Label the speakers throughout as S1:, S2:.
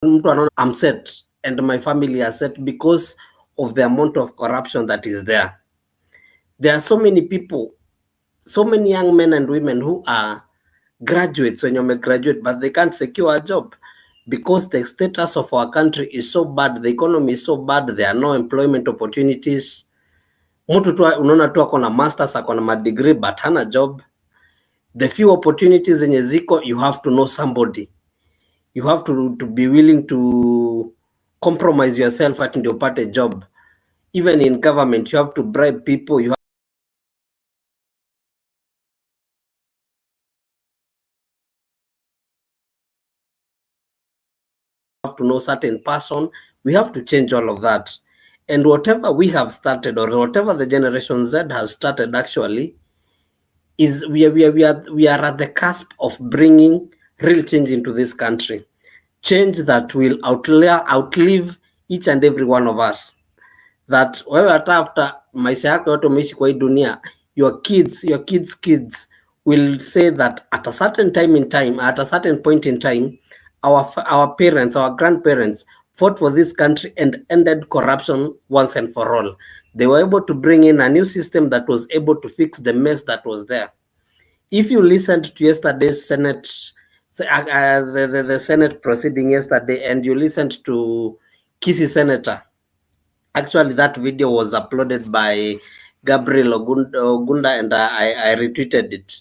S1: I'm set and my family are set because of the amount of corruption that is there. There are so many people, so many young men and women who are graduates when you graduate, but they can't secure a job because the status of our country is so bad, the economy is so bad, there are no employment opportunities. Mtu tu unaona tu ako na masters, ako na degree but hana job. The few opportunities zenye ziko, you have to know somebody. You have to be willing to compromise yourself at ndio upate job. Even in government, you have to bribe people. You have to know certain person. We have to change all of that. And whatever we have started, or whatever the Generation Z has started, actually, is we are at the cusp of bringing real change into this country. Change that will outlive each and every one of us. That wewe hata after maisha yako yote umeishi kwa hii dunia, your kids will say that at a certain point in time, our parents, our grandparents fought for this country and ended corruption once and for all. They were able to bring in a new system that was able to fix the mess that was there. If you listened to yesterday's Senate, the Senate proceeding yesterday, and you listened to Kisii Senator, actually that video was uploaded by Gabriel Ogunda, and I retweeted it.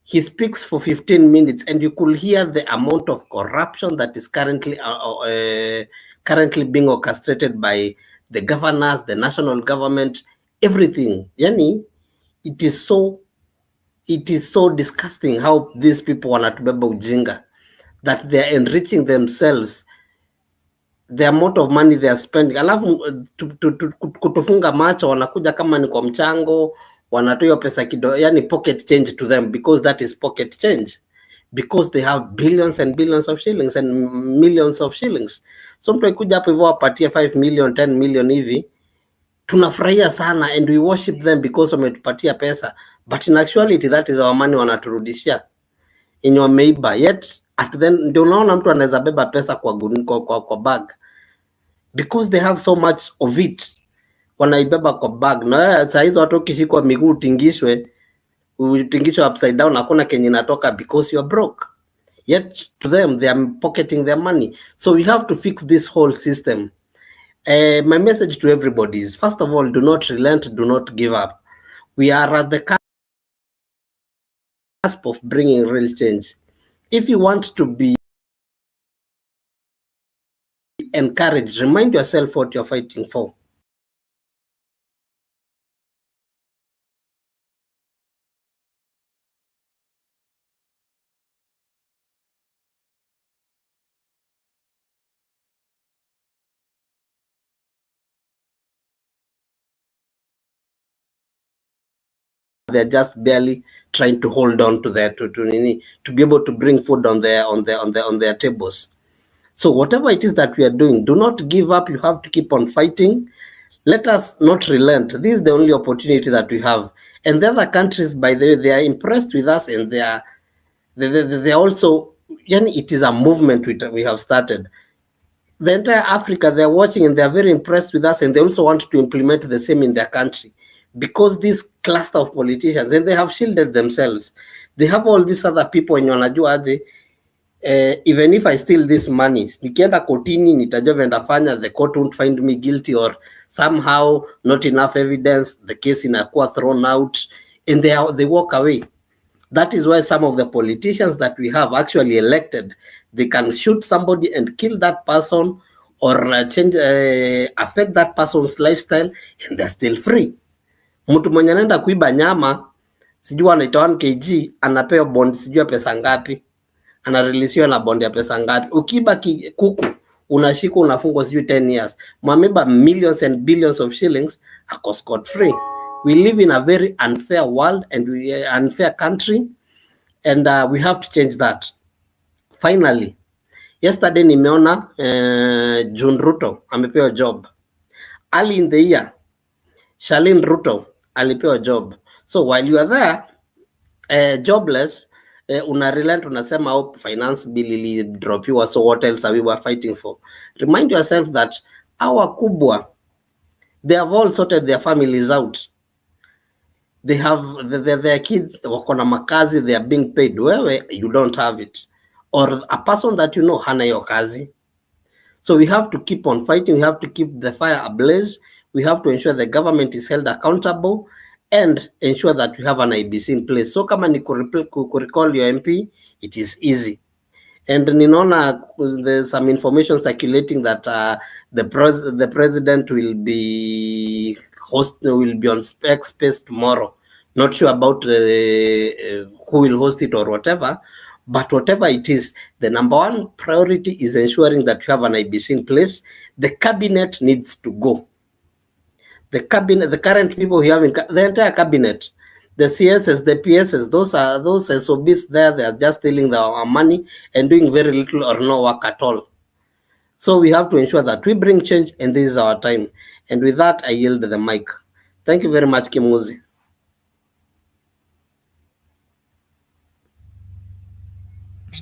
S1: He speaks for 15 minutes, and you could hear the amount of corruption that is currently being orchestrated by the governors, the national government, everything. Yani, it is so disgusting how these people wanatubeba ujinga, that they are enriching themselves, the amount of money they are spending. Alafu kutufunga macho, wanakuja kama ni kwa mchango, wanatoa pesa kidogo, yani pocket change to them, because that is pocket change, because they have billions and billions of shillings and millions of shillings. So mtu akikuja hapo hivyo apatie 5 million 10 million hivi, tunafurahia sana and we worship them because wametupatia pesa, but in actuality that is our money wanaturudishia yenye wameiba. Yet at then ndio unaona mtu anaweza beba pesa kwa bag because they have so much of it, wanaibeba kwa bag. Na saa hizo watu ukishikwa miguu utingishwe upside down, hakuna kenye inatoka because you are broke. Yet to them they are pocketing their money. So we have to fix this whole system. My message to everybody is, first of all, do not relent, do not give up. We are at the cusp of bringing real change. If you want to be encouraged, remind yourself what you're fighting for. They're just barely trying to hold on to their to be able to bring food on their tables. So whatever it is that we are doing, do not give up. You have to keep on fighting. Let us not relent. This is the only opportunity that we have. And the other countries, by the way, they are impressed with us, and they are also, it is a movement we have started. The entire Africa, they're watching and they're very impressed with us, and they also want to implement the same in their country, because this cluster of politicians, and they have shielded themselves. They have all these other people in wanajua aje, even if I steal this money, nikienda kotini nitajua vendafanya, the court won't find me guilty, or somehow not enough evidence, the case inakuwa thrown out, and they walk away. That is why some of the politicians that we have actually elected, they can shoot somebody and kill that person, or change affect that person's lifestyle, and they're still free. Mtu mwenye anaenda kuiba nyama, sijui anaitwa 1 kg, anapewa bond sijui pesa ngapi, anareleasiwa na bond ya pesa ngapi. Ukiiba kuku, unashikwa unafungwa sijui 10 years. Mwameba millions and billions of shillings, ako scot free. We live in a very unfair world, and unfair country, and we have to change that. Finally, yesterday nimeona June RUTO amepewa job. Early in the year, Charlene RUTO alipewa job. So while you are there jobless, una relent unasema oh, finance bill ilidropiwa, so what else are we fighting for? Remind yourself that our kubwa, they have all sorted their families out. They have their kids wako na makazi, they are being paid. Wewe, you don't have it, or a person that you know hana hiyo kazi. So we have to keep on fighting. We have to keep the fire ablaze. We have to ensure the government is held accountable and ensure that we have an IBC in place. So kama ni recall your MP, it is easy. And ninaona there's some information circulating that the president will be on spec space tomorrow. Not sure about who will host it or whatever, but whatever it is, the number one priority is ensuring that you have an IBC in place. The cabinet needs to go. The cabinet, the current people we have in the entire cabinet, the CSs, the PSs, those SOBs there, they are just stealing our money and doing very little or no work at all. So we have to ensure that we bring change, and this is our time. And with that, I yield the mic. Thank you very much, Kimuzi.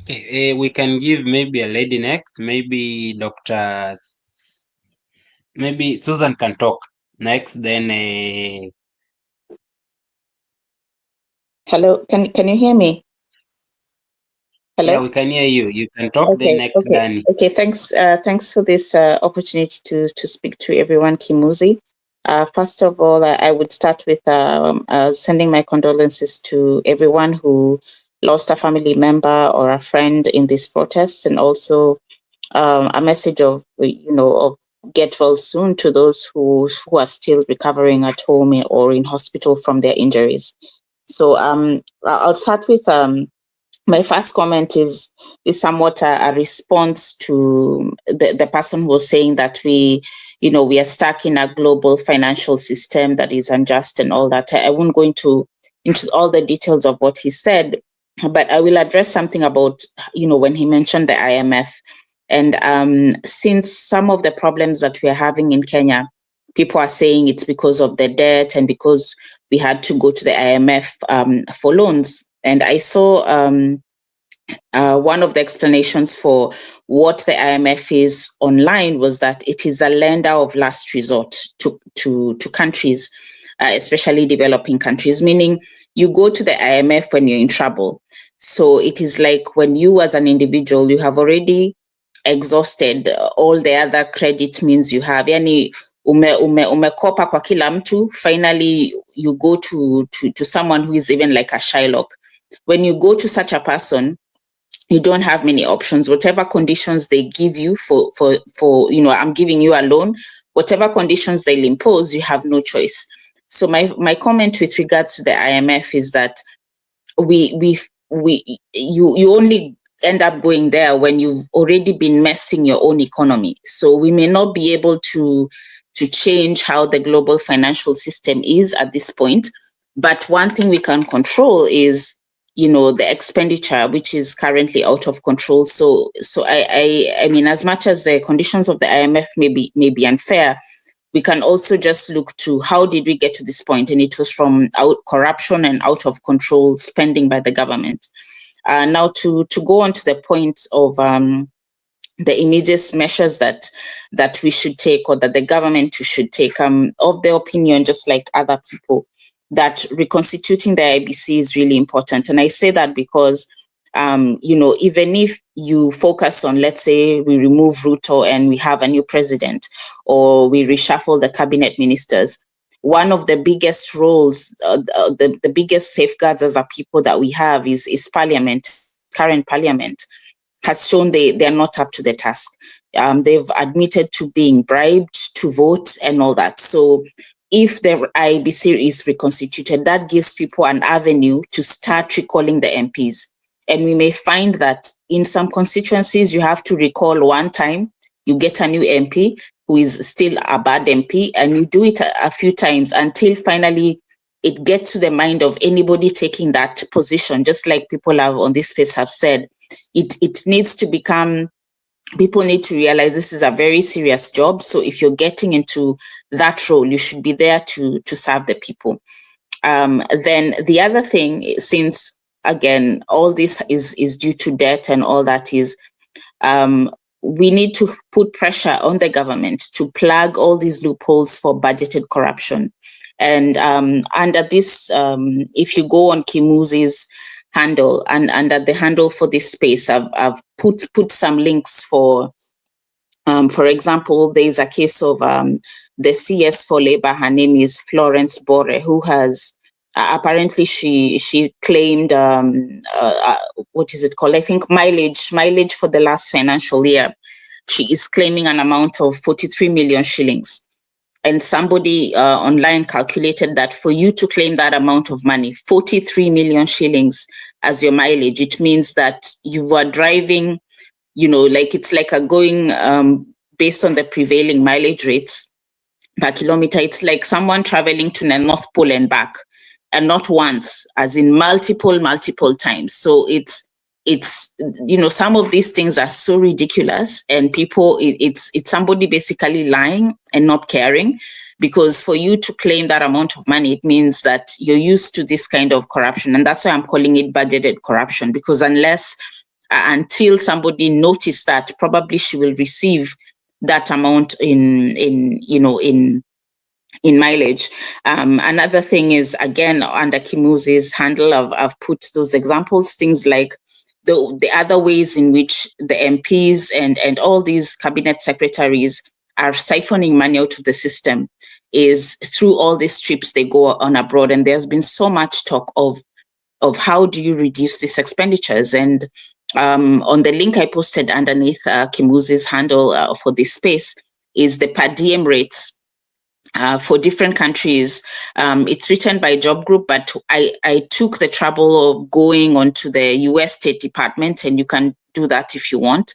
S2: Okay, we can give maybe a lady next. Maybe maybe Susan can talk next. Then.
S3: Hello, can you hear me? Hello?
S2: Yeah, we can hear you. You can talk.
S3: Okay,
S2: Then next, Danny.
S3: Okay, thanks for this opportunity to speak to everyone, Kimuzi. First of all, I would start with sending my condolences to everyone who lost a family member or a friend in these protests, and also a message of of get well soon to those who are still recovering at home or in hospital from their injuries. So I'll start with my first comment is somewhat a response to the person who was saying that we are stuck in a global financial system that is unjust and all that. I won't go into all the details of what he said, but I will address something about when he mentioned the IMF. And since some of the problems that we are having in Kenya, people are saying it's because of the debt and because we had to go to the IMF for loans. And I saw one of the explanations for what the IMF is online was that it is a lender of last resort to countries, especially developing countries, meaning you go to the IMF when you're in trouble. So it is like when you as an individual, you have already exhausted all the other credit means you have. Yani umekopa kwa kila mtu, finally you go to someone who is even like a Shylock. When you go to such a person, you don't have many options. Whatever conditions they give you for I'm giving you a loan, whatever conditions they'll impose, you have no choice. So my comment with regards to the IMF is that you only end up going there when you've already been messing your own economy. So we may not be able to change how the global financial system is at this point. But one thing we can control is, the expenditure, which is currently out of control. So I mean, as much as the conditions of the IMF may be unfair, we can also just look to how did we get to this point? And it was from corruption and out of control spending by the government. Now to go on to the point of the immediate measures that we should take, or that the government should take, of the opinion, just like other people, that reconstituting the IBC is really important. And I say that because, even if you focus on, let's say, we remove RUTO and we have a new president, or we reshuffle the cabinet ministers, one of the biggest roles, the biggest safeguards as a people that we have is parliament. Current parliament has shown they are not up to the task. They've admitted to being bribed to vote and all that. So if the IBC is reconstituted, that gives people an avenue to start recalling the MPs. And we may find that in some constituencies, you have to recall one time, you get a new MP who is still a bad MP, and you do it a few times until finally it gets to the mind of anybody taking that position, just like people have on this space have said. It needs to become, people need to realize this is a very serious job. So if you're getting into that role, you should be there to serve the people. Then the other thing, since again, all this is due to debt and all that is, we need to put pressure on the government to plug all these loopholes for budgeted corruption. And under this, if you go on Kimuzi's handle and under the handle for this space, I've put some links for example, there is a case of the CS for labor. Her name is Florence Bore, who has apparently she claimed what is it called? I think mileage for the last financial year. She is claiming an amount of 43 million shillings. And somebody online calculated that for you to claim that amount of money, 43 million shillings as your mileage, it means that you were driving, like it's like a going based on the prevailing mileage rates per kilometer. It's like someone traveling to the North Pole and back, and not once, as in multiple times. So it's some of these things are so ridiculous, and people, it's somebody basically lying and not caring, because for you to claim that amount of money, it means that you're used to this kind of corruption. And that's why I'm calling it budgeted corruption, because until somebody noticed that, probably she will receive that amount in mileage. Another thing is, again, under Kimuzi's handle, I've put those examples, things like the other ways in which the MPs and all these cabinet secretaries are siphoning money out of the system is through all these trips they go on abroad. And there's been so much talk of how do you reduce these expenditures. And on the link I posted underneath Kimuzi's handle for this space is the per diem rates for different countries. It's written by Job Group, but I took the trouble of going onto the US State Department, and you can do that if you want.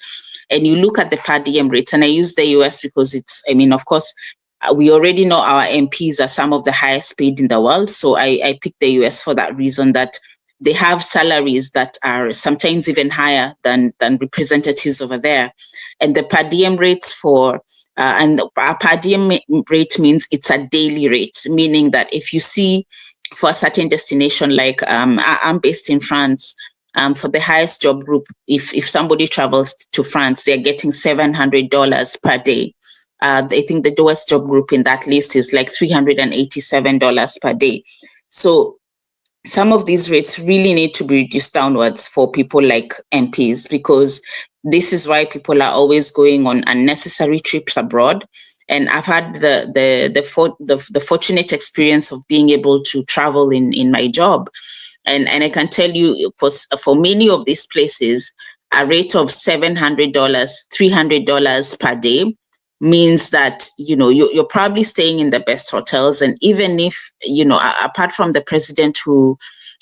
S3: And you look at the per diem rates, and I use the US because of course, we already know our MPs are some of the highest paid in the world. So I picked the US for that reason, that they have salaries that are sometimes even higher than representatives over there. And the per diem rates and a per diem rate means it's a daily rate, meaning that if you see for a certain destination, like I'm based in France, for the highest job group, if somebody travels to France, they're getting $700 per day. I think the lowest job group in that list is like $387 per day. So some of these rates really need to be reduced downwards for people like MPs, because this is why people are always going on unnecessary trips abroad. And I've had the fortunate experience of being able to travel in my job. And I can tell you, for many of these places, a rate of $700, $300 per day means that, you're probably staying in the best hotels. And even if, apart from the president who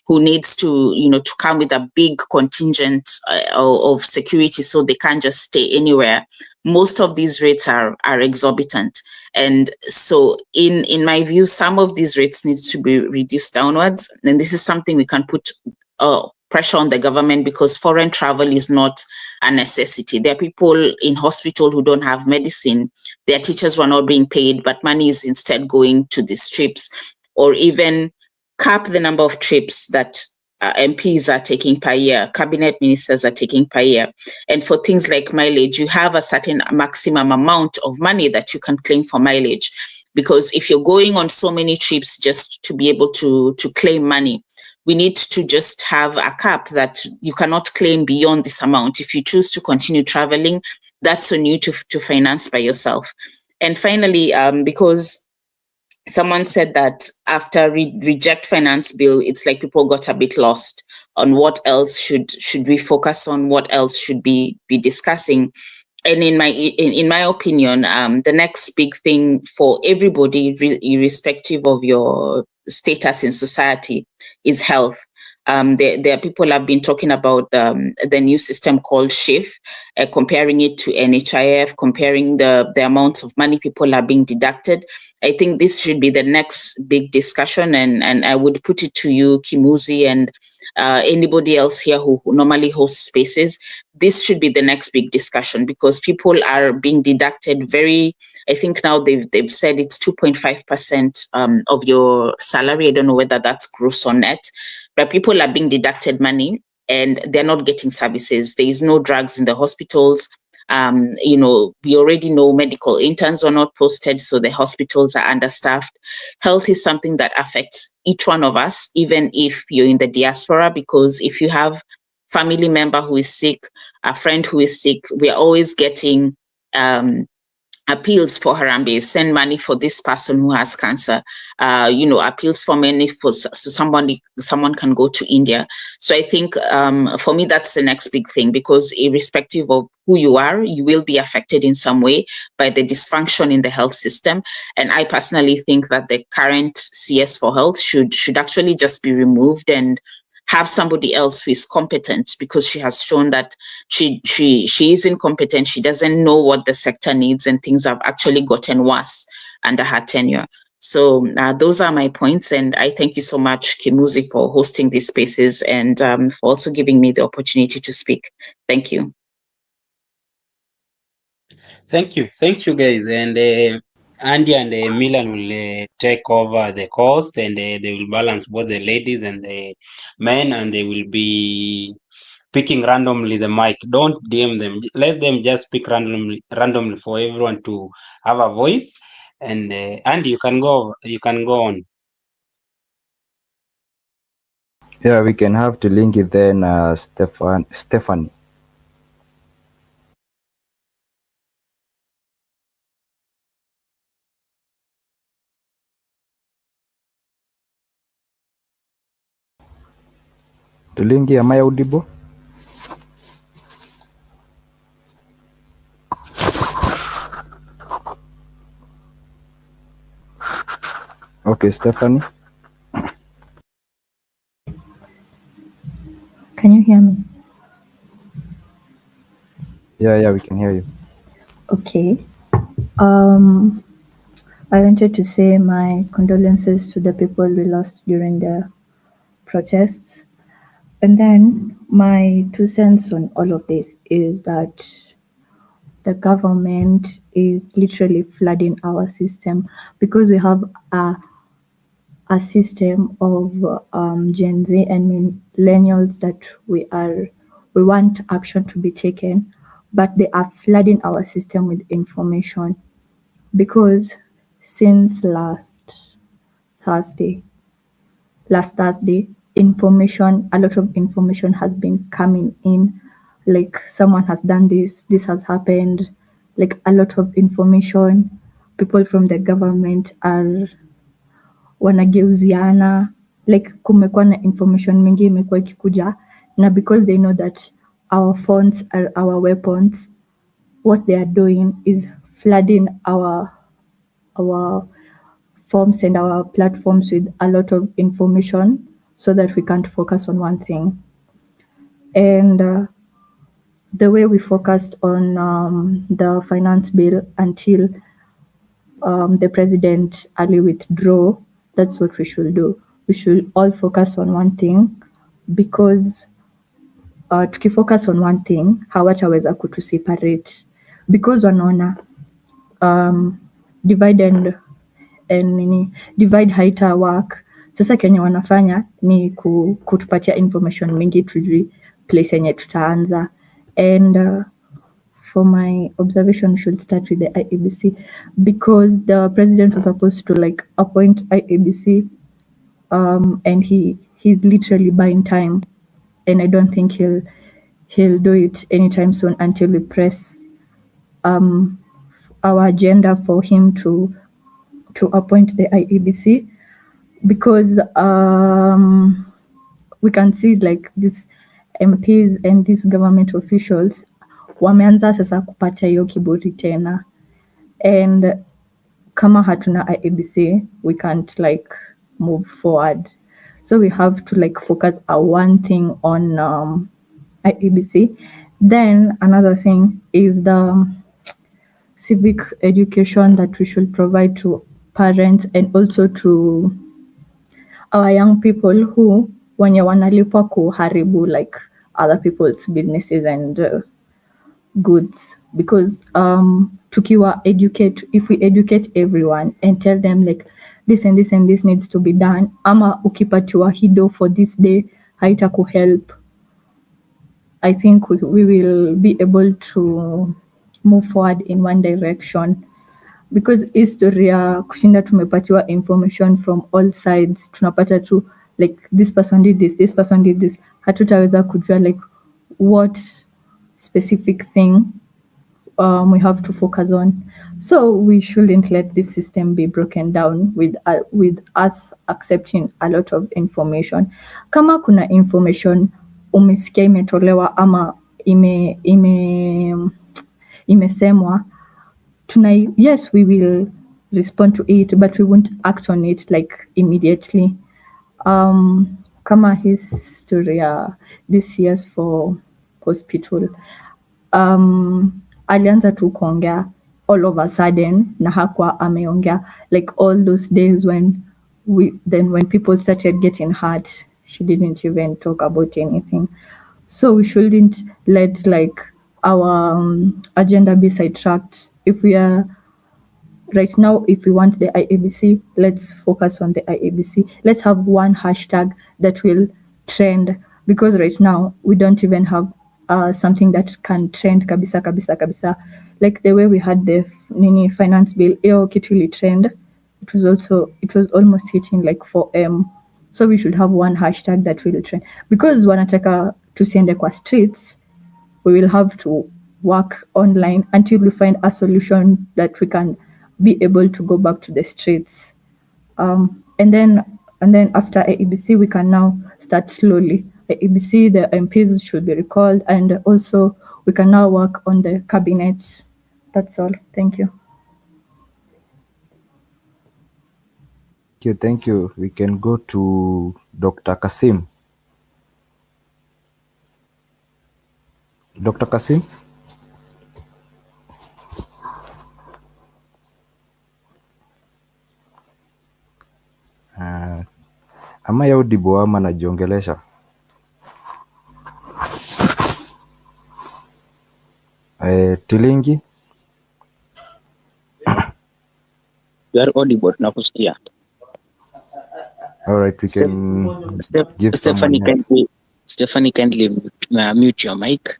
S3: needs to, to come with a big contingent of security, so they can't just stay anywhere, most of these rates are exorbitant. And so in my view, some of these rates needs to be reduced downwards. And this is something we can put pressure on the government, because foreign travel is not a necessity. There are people in hospital who don't have medicine. Their teachers were not being paid, but money is instead going to these trips. Or even cap the number of trips that MPs are taking per year, cabinet ministers are taking per year. And for things like mileage, you have a certain maximum amount of money that you can claim for mileage. Because if you're going on so many trips just to be able to claim money, we need to just have a cap that you cannot claim beyond this amount. If you choose to continue traveling, that's on you to finance by yourself. And finally, because someone said that after reject finance bill, it's like people got a bit lost on what else should we focus on, what else should be discussing. And in my opinion, the next big thing for everybody, irrespective of your status in society, is health. There are people have been talking about the new system called SHIF, comparing it to NHIF, comparing the amounts of money people are being deducted. I think this should be the next big discussion, and I would put it to you, Kimuzi, and anybody else here who normally hosts spaces. This should be the next big discussion, because people are being deducted I think now they've said it's 2.5% of your salary. I don't know whether that's gross or net. but people are being deducted money and they're not getting services. There is no drugs in the hospitals. We already know medical interns are not posted, so the hospitals are understaffed. Health is something that affects each one of us, even if you're in the diaspora, because if you have family member who is sick, a friend who is sick, we are always getting appeals for Harambe, send money for this person who has cancer, appeals for money so someone can go to India. So I think for me, that's the next big thing, because irrespective of who you are, you will be affected in some way by the dysfunction in the health system. And I personally think that the current CS for health should actually just be removed and have somebody else who is competent, because she has shown that she is incompetent. She doesn't know what the sector needs, and things have actually gotten worse under her tenure. So those are my points, and I thank you so much, Kimuzi, for hosting these spaces and for also giving me the opportunity to speak. Thank you.
S2: Thank you guys, and Andy and Milan will take over the cost, and they will balance both the ladies and the men, and they will be picking randomly the mic. Don't DM them. Let them just pick randomly for everyone to have a voice. And Andy, you can go on.
S4: Yeah, we can have to link it then, Stephanie. Tulingi, am I audible? Okay, Stephanie.
S5: Can you hear me?
S4: Yeah, we can hear you.
S5: Okay. I wanted to say my condolences to the people we lost during the protests. And then my 2 cents on all of this is that the government is literally flooding our system, because we have a system of Gen Z and millennials that we want action to be taken, but they are flooding our system with information, because since last Thursday, a lot of information has been coming in, like someone has done this has happened, like a lot of information. People from the government are wanageuziana, like kumekuwa na information mingi imekuwa ikikuja, na because they know that our phones are our weapons, what they are doing is flooding our forms and our platforms with a lot of information so that we can't focus on one thing. And the way we focused on the finance bill until the president early withdraw, that's what we should do. We should all focus on one thing, because tukifocus on one thing hawataweza kutuseparate, because wanaona divide haita work. Sasa Kenya wanafanya ni kutupatia information mingi tujui place yenye tutaanza. And for my observation, we should start with the IEBC, because the president was supposed to like appoint IEBC, and he's literally buying time, and I don't think he'll do it anytime soon until we press our agenda for him to appoint the IEBC, because we can see like these MPs and these government officials wameanza sasa kupata hiyo kiburi tena, and kama hatuna IEBC we can't like move forward, so we have to like focus one thing on IEBC. Then another thing is the civic education that we should provide to parents and also to our young people who wenye wanalipwa kuharibu like other people's businesses and goods, because if we educate everyone and tell them like this and this and this needs to be done, ama ukipatiwa hido for this day haitakuhelp, I think we will be able to move forward in one direction, because history ya kushinda tumepatiwa information from all sides, tunapata tu like this person did this, hatutaweza kujua like what specific thing we have to focus on. So we shouldn't let this system be broken down with us accepting a lot of information. Kama kuna information umesikia imetolewa ama imesemwa, yes, we will respond to it, but we won't act on it like immediately. Kama history this year's for hospital, alianza tu kuongea all of a sudden na hakuwa ameongea like all those days when people started getting hurt, she didn't even talk about anything. So we shouldn't let like our agenda be sidetracked. If we are right now, if we want the IABC, let's focus on the IABC. Let's have one hashtag that will trend, because right now we don't even have something that can trend kabisa. Like the way we had the finance bill, kitu ili trend. It was almost hitting like 4M. So we should have one hashtag that will trend, because wanataka tusiende kwa streets, we will have to work online until we find a solution that we can be able to go back to the streets. And then after AEBC, we can now start slowly. AEBC, the MPs should be recalled, and also we can now work on the cabinet. That's all. Thank you.
S4: Thank you. We can go to Dr. Kasim. Dr. Kasim? Ama ya udibo ama najiongelesha? Tilingi?
S6: You are audible, nakusikia.
S4: All right, we can give
S6: Stephanie, kindly mute your mic.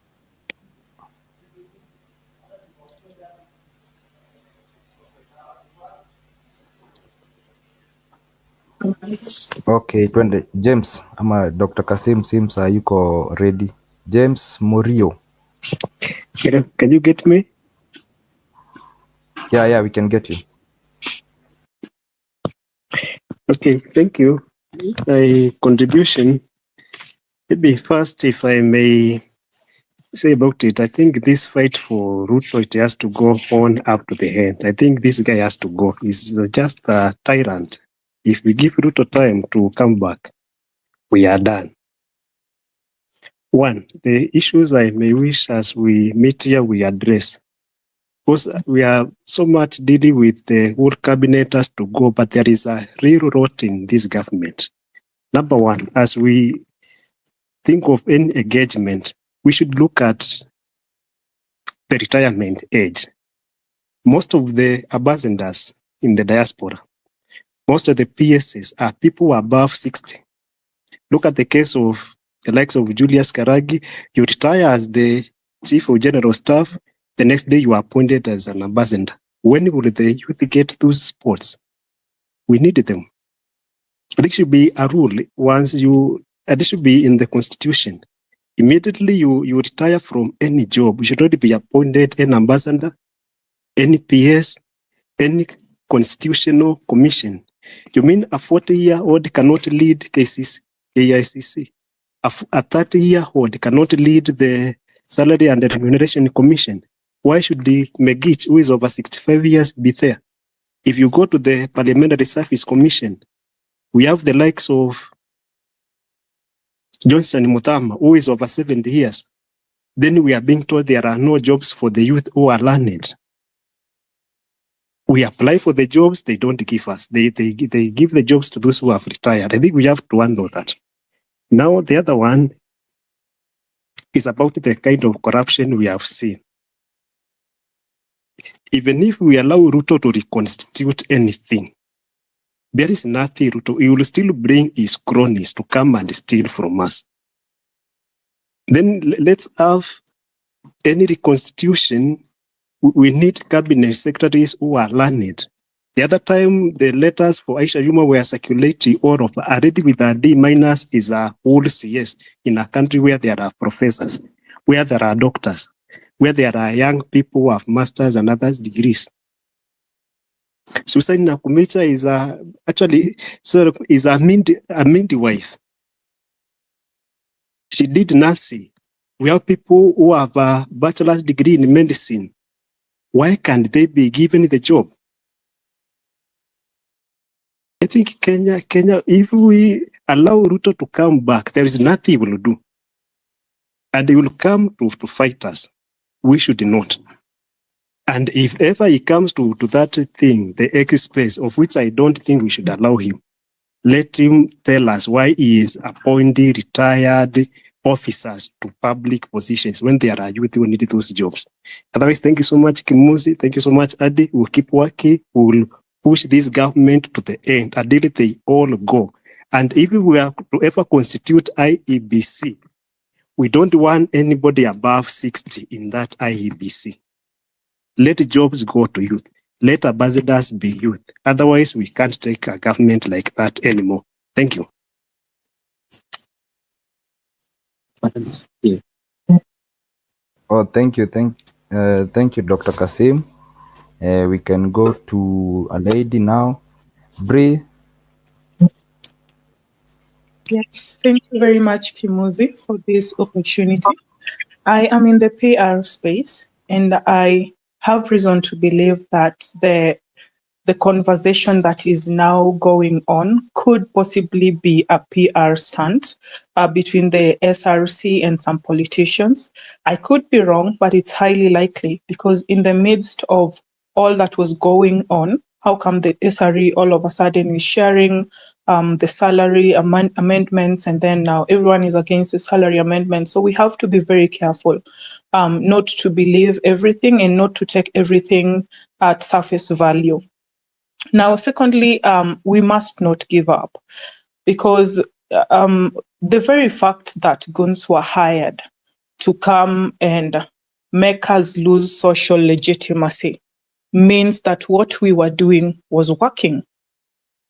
S4: Okay, twende. James ama Dr. Kasim seems yuko ready. James Murio.
S7: Can you get me?
S4: Yeah, we can get you.
S7: Okay, thank you. My contribution, maybe first, if I may say about it, I think this fight for RUTO, it has to go on up to the end. I think this guy has to go. He's just a tyrant. If we give RUTO time to come back, we are done. One, the issues I may wish as we meet here, we address. Because we are so much dealing with the whole cabinet has to go, but there is a real rot in this government. Number one, as we think of any engagement, we should look at the retirement age. Most of the ambassadors in the diaspora, most of the PSs are people above 60. Look at the case of the likes of Julius Karagi. You retire as the chief of general staff. The next day you are appointed as an ambassador. When will the youth get those spots? We need them. There should be a rule this should be in the constitution. Immediately you retire from any job, you should not be appointed an ambassador, any PS, any constitutional commission. You mean a 40-year-old cannot lead AICC? A 30-year-old cannot lead the Salary and Remuneration Commission? Why should the Megich, who is over 65 years, be there? If you go to the Parliamentary Service Commission, we have the likes of Johnson Muthama, who is over 70 years. Then we are being told there are no jobs for the youth who are learned. We apply for the jobs, they don't give us. They give the jobs to those who have retired. I think we have to handle that. Now, the other one is about the kind of corruption we have seen. Even if we allow RUTO to reconstitute anything, there is nothing Ruto. He will still bring his cronies to come and steal from us. Then let's have any reconstitution. We need cabinet secretaries who are learned. The other time, the letters for Aisha Juma were circulating all of already with a D minus is a whole CS in a country where there are professors, where there are doctors, where there are young people who have masters and other degrees. Susan Nakumicha is a midwife. She did nursing. We have people who have a bachelor's degree in medicine. Why can't they be given the job? I think Kenya, if we allow Ruto to come back, there is nothing he will do. And he will come to fight us. We should not. And if ever he comes to that thing, the X space, of which I don't think we should allow him, let him tell us why he is appointing retired officers to public positions when there are youth who need those jobs. Otherwise, thank you so much, Kimuzi. Thank you so much, Adi. We'll keep working. We'll push this government to the end until they all go. And if we are to ever constitute IEBC, we don't want anybody above 60 in that IEBC. Let jobs go to youth. Let ambassadors be youth. Otherwise, we can't take a government like that anymore. Thank you.
S4: Oh, thank you, Dr. Kasim. We can go to a lady now. Bree.
S8: Yes, thank you very much, Kimuzi, for this opportunity. I am in the PR space, and I have reason to believe that the conversation that is now going on could possibly be a PR stunt between the SRC and some politicians. I could be wrong, but it's highly likely, because in the midst of all that was going on, how come the SRE all of a sudden is sharing the salary amendments, and then now everyone is against the salary amendment? So we have to be very careful not to believe everything and not to take everything at surface value. Now, secondly, we must not give up, because the very fact that goons were hired to come and make us lose social legitimacy means that what we were doing was working.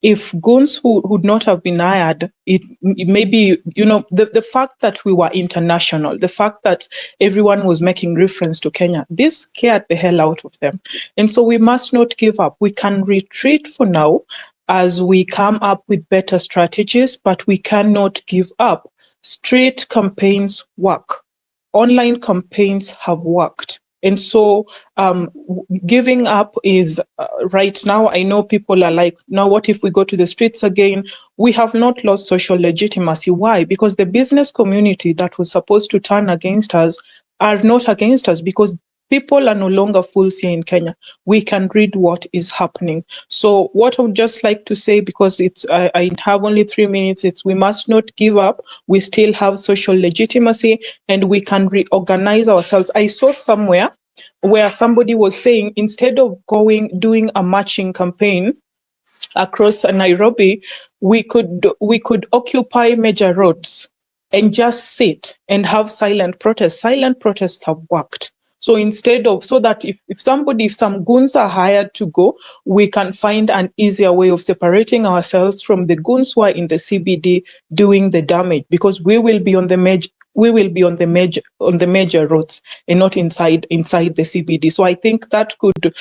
S8: If goons who would not have been hired, it maybe, the fact that we were international, the fact that everyone was making reference to Kenya, this scared the hell out of them. And so we must not give up. We can retreat for now as we come up with better strategies, but we cannot give up. Street campaigns work. Online campaigns have worked. And so giving up is right now, I know people are like, now what if we go to the streets again? We have not lost social legitimacy. Why? Because the business community that was supposed to turn against us are not against us, because people are no longer fools here in Kenya. We can read what is happening. So what I would just like to say, because I have only 3 minutes, it's we must not give up. We still have social legitimacy and we can reorganize ourselves. I saw somewhere where somebody was saying, instead of doing a marching campaign across Nairobi, we could occupy major roads and just sit and have silent protests. Silent protests have worked. So instead of, so that if some goons are hired to go, we can find an easier way of separating ourselves from the goons who are in the CBD doing the damage, because we will be on the major roads and not inside the CBD. So I think that could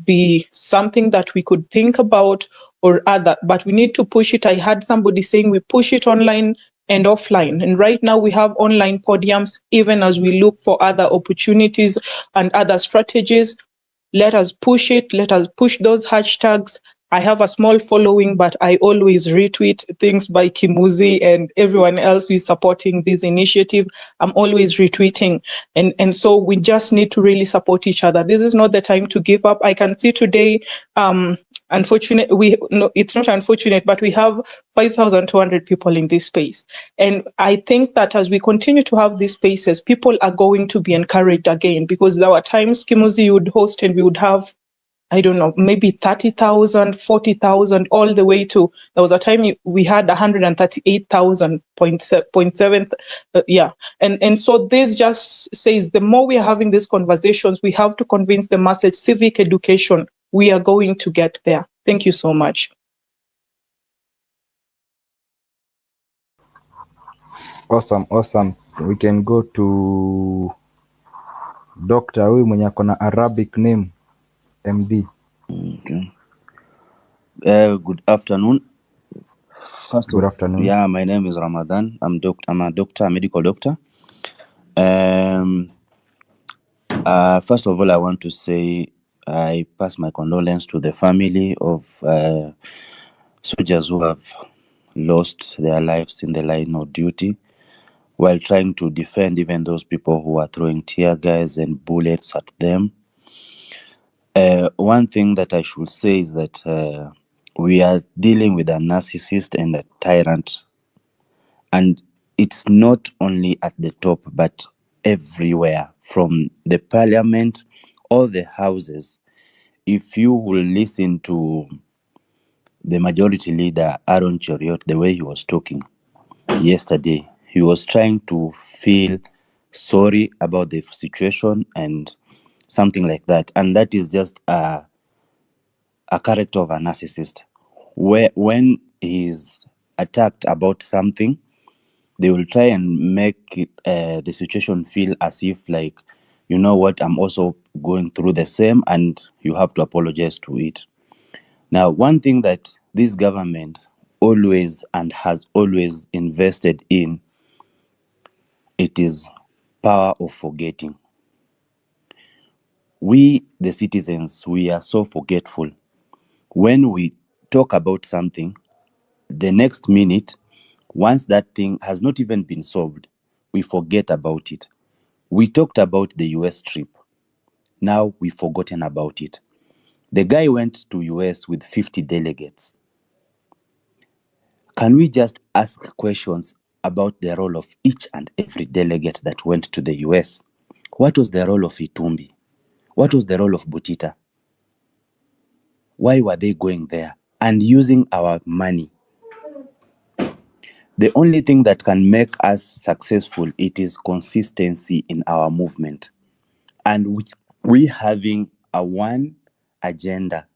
S8: be something that we could think about, or other, but we need to push it. I had somebody saying we push it online and offline. And right now we have online podiums, even as we look for other opportunities and other strategies. Let us push it. Let us push those hashtags. I have a small following, but I always retweet things by Kimuzi and everyone else who is supporting this initiative. I'm always retweeting. And so we just need to really support each other. This is not the time to give up. I can see today, it's not unfortunate, but we have 5,200 people in this space. And I think that as we continue to have these spaces, people are going to be encouraged again, because there were times, Kimuzi, you would host and we would have I don't know, maybe 30,000, 40,000, all the way to, there was a time we had 138,000.7, yeah. And so this just says the more we are having these conversations, we have to convince the masses, civic education, we are going to get there. Thank you so much.
S4: Awesome. We can go to Dr. huyu mwenye ako na Arabic name MD.
S9: Okay. Good afternoon.
S4: Good afternoon.
S9: Yeah, my name is Ramadan. I'm a doctor, a medical doctor. First of all, I want to say I pass my condolence to the family of soldiers who have lost their lives in the line of duty while trying to defend even those people who are throwing tear gas and bullets at them. One thing that I should say is that we are dealing with a narcissist and a tyrant. And it's not only at the top, but everywhere, from the parliament, all the houses. If you will listen to the majority leader, Aaron Cheriot, the way he was talking yesterday, he was trying to feel sorry about the situation and something like that. And that is just a character of a narcissist. When he's attacked about something, they will try and make it, the situation feel as if like, you know what, I'm also going through the same and you have to apologize to it. Now, one thing that this government always and has always invested in, it is power of forgetting. We, the citizens, we are so forgetful. When we talk about something, the next minute, once that thing has not even been solved, we forget about it. We talked about the US trip. Now we've forgotten about it. The guy went to US with 50 delegates. Can we just ask questions about the role of each and every delegate that went to the US? What was the role of Itumbi? What was the role of Butita? Why were they going there and using our money? The only thing that can make us successful, it is consistency in our movement. And we having a one agenda.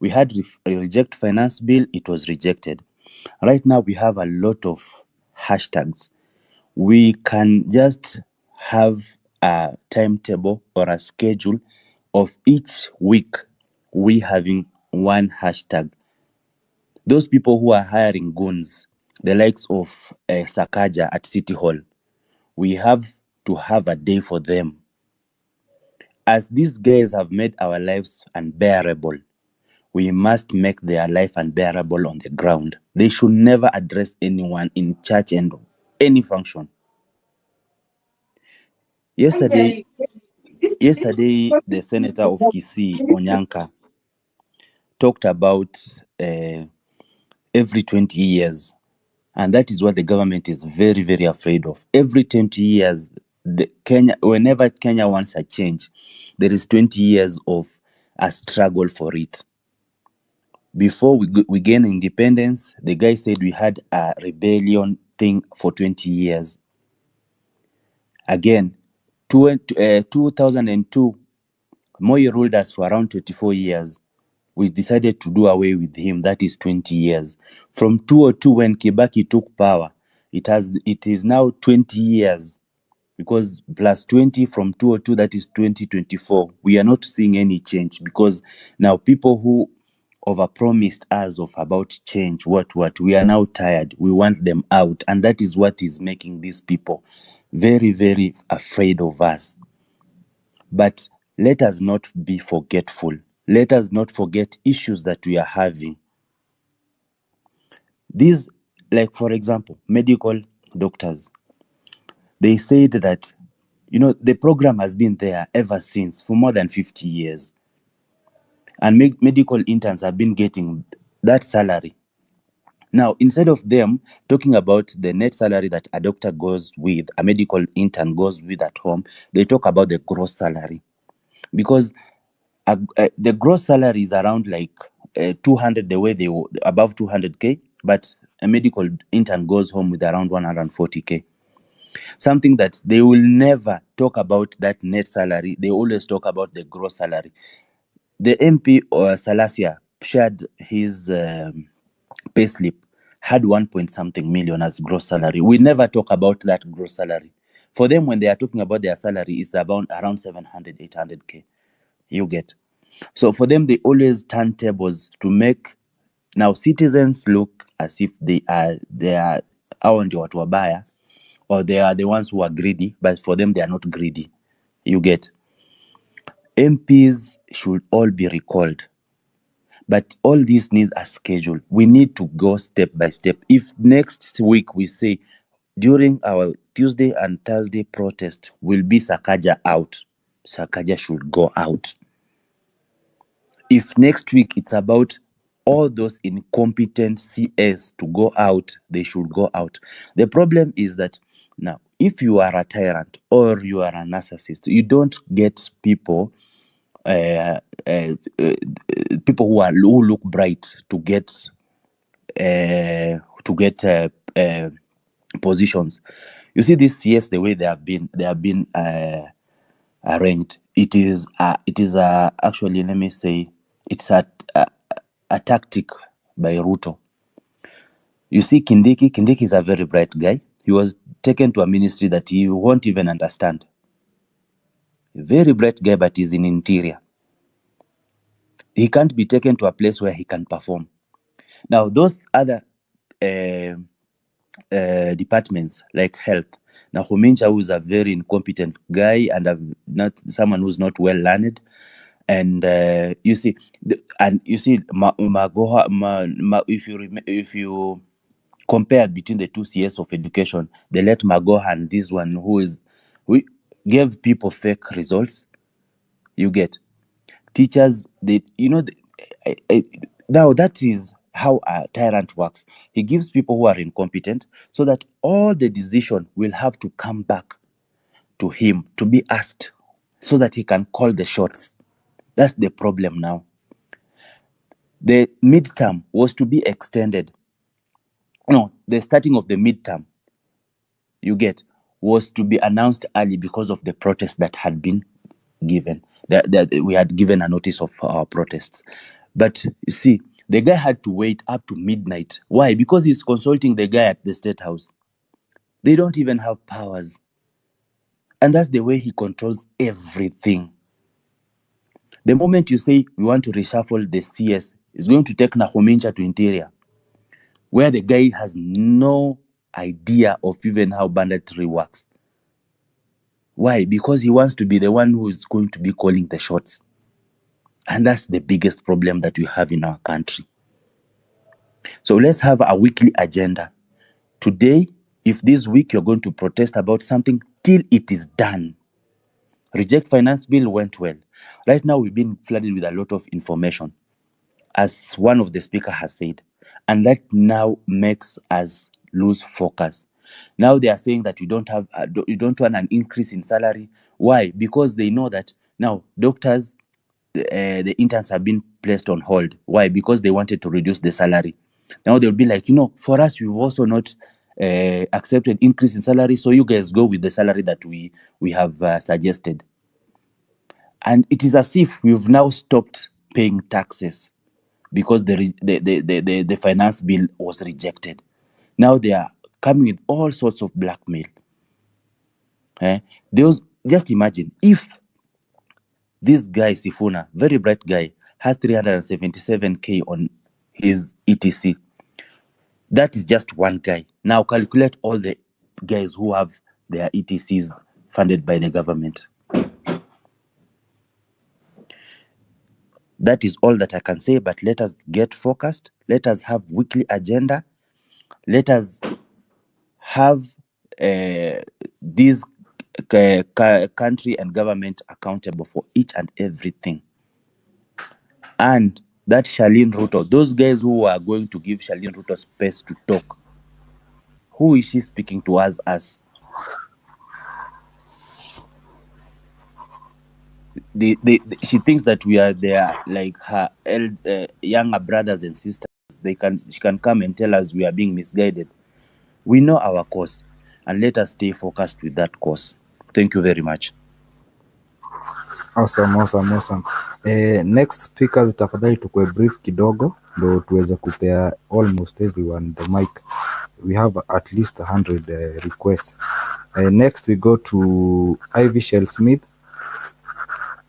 S9: We had a reject finance bill, it was rejected. Right now we have a lot of hashtags. We can just have a timetable or a schedule of each week we having one hashtag. Those people who are hiring goons, the likes of Sakaja at City Hall, we have to have a day for them. As these guys have made our lives unbearable, we must make their life unbearable on the ground. They should never address anyone in church and any function. Yesterday, the senator of Kisii, Onyanka, talked about every 20 years. And that is what the government is very, very afraid of. Every 20 years, whenever Kenya wants a change, there is 20 years of a struggle for it. Before we gain independence, the guy said we had a rebellion thing for 20 years. Again, 2002, Moi ruled us for around 24 years. We decided to do away with him. That is 20 years. From 2002, when Kibaki took power, it is now 20 years. Because plus 20 from 2002, that is 2024. We are not seeing any change because now people who overpromised us of about change, we are now tired. We want them out. And that is what is making these people very, very afraid of us. But let us not be forgetful. Let us not forget issues that we are having. These, like for example, medical doctors, they said that, the program has been there ever since for more than 50 years. And medical interns have been getting that salary. Now, instead of them talking about the net salary that a doctor goes with, a medical intern goes with at home, they talk about the gross salary. Because the gross salary is around like 200, the way they above 200k, but a medical intern goes home with around 140k. Something that they will never talk about, that net salary. They always talk about the gross salary. The MP Salasia shared his payslip, had 1 point something million as gross salary. We never talk about that gross salary. For them, when they are talking about their salary, it's about around 700, 800k. You get. So for them, they always turn tables to make now citizens look as if they are watu wabaya, or they are the ones who are greedy, but for them, they are not greedy. You get. MPs should all be recalled. But all these need a schedule. We need to go step by step. If next week we say during our Tuesday and Thursday protest will be Sakaja out, Sakaja should go out. If next week it's about all those incompetent CS to go out, they should go out. The problem is that now, if you are a tyrant or you are a narcissist, you don't get people people who look bright to get positions. You see this CS, the way they have been arranged. It is actually, let me say, it's a tactic by RUTO. You see Kindiki is a very bright guy. He was taken to a ministry that he won't even understand. A very bright guy, but he's in interior. He can't be taken to a place where he can perform. Now, those other departments like health. Now, Humincha, who is a very incompetent guy and not someone who's not well learned, and you see, if you compare between the two CS of education, they let Magoha and this one we gave people fake results. You get. Teachers, now that is how a tyrant works. He gives people who are incompetent so that all the decision will have to come back to him to be asked so that he can call the shots. That's the problem now. The midterm was to be extended. No, the starting of the midterm, you get, was to be announced early because of the protest that had been given. That we had given a notice of our protests. But you see, the guy had to wait up to midnight. Why? Because he's consulting the guy at the State House. They don't even have powers. And that's the way he controls everything. The moment you say we want to reshuffle the CS, it's going to take Nahomincha to interior, where the guy has no idea of even how banditry works. Why? Because he wants to be the one who is going to be calling the shots. And that's the biggest problem that we have in our country. So let's have a weekly agenda. Today, if this week you're going to protest about something, till it is done. Reject finance bill went well. Right now, we've been flooded with a lot of information, as one of the speaker has said. And that now makes us lose focus. Now they are saying that you don't want an increase in salary. Why? Because they know that now doctors, the interns have been placed on hold. Why? Because they wanted to reduce the salary. Now they'll be like, for us, we've also not accepted increase in salary, so you guys go with the salary that we have suggested. And it is as if we've now stopped paying taxes because the finance bill was rejected. Now they are coming with all sorts of blackmail. Just imagine if this guy, Sifuna, very bright guy, has 377k on his ETC. That is just one guy. Now calculate all the guys who have their ETCs funded by the government. That is all that I can say, but let us get focused. Let us have weekly agenda. Let us have this country and government accountable for each and everything. And that Charlene Ruto, those guys who are going to give Charlene Ruto space to talk, who is she speaking to us as? she thinks that we are their like her younger brothers and sisters. She can come and tell us we are being misguided. We know our course, and let us stay focused with that course. Thank you very much.
S4: Awesome. Next speakers, tafadhali tukue brief kidogo ndo tuweze kupea almost everyone the mic. We have at least 100 requests. Next we go to Ivy Shell Smith,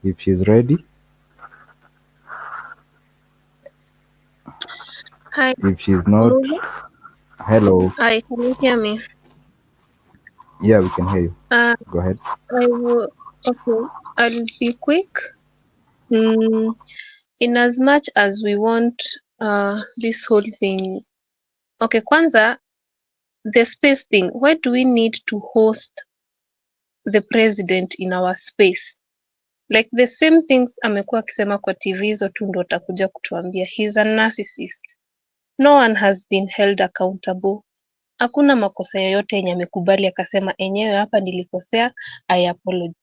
S4: if she's ready.
S10: Hi.
S4: If she's not, hello.
S10: Hi, can you hear me?
S4: Yeah, we can hear you. Go ahead.
S10: Okay, I'll be quick. In as much as we want this whole thing. Okay, kwanza, the space thing. Why do we need to host the president in our space? Like the same things amekuwa akisema kwa TV hizo tu ndo atakuja kutuambia. He's a narcissist. No one has been held accountable. Hakuna makosa yoyote yenye amekubali akasema enyewe hapa nilikosea, I apologize.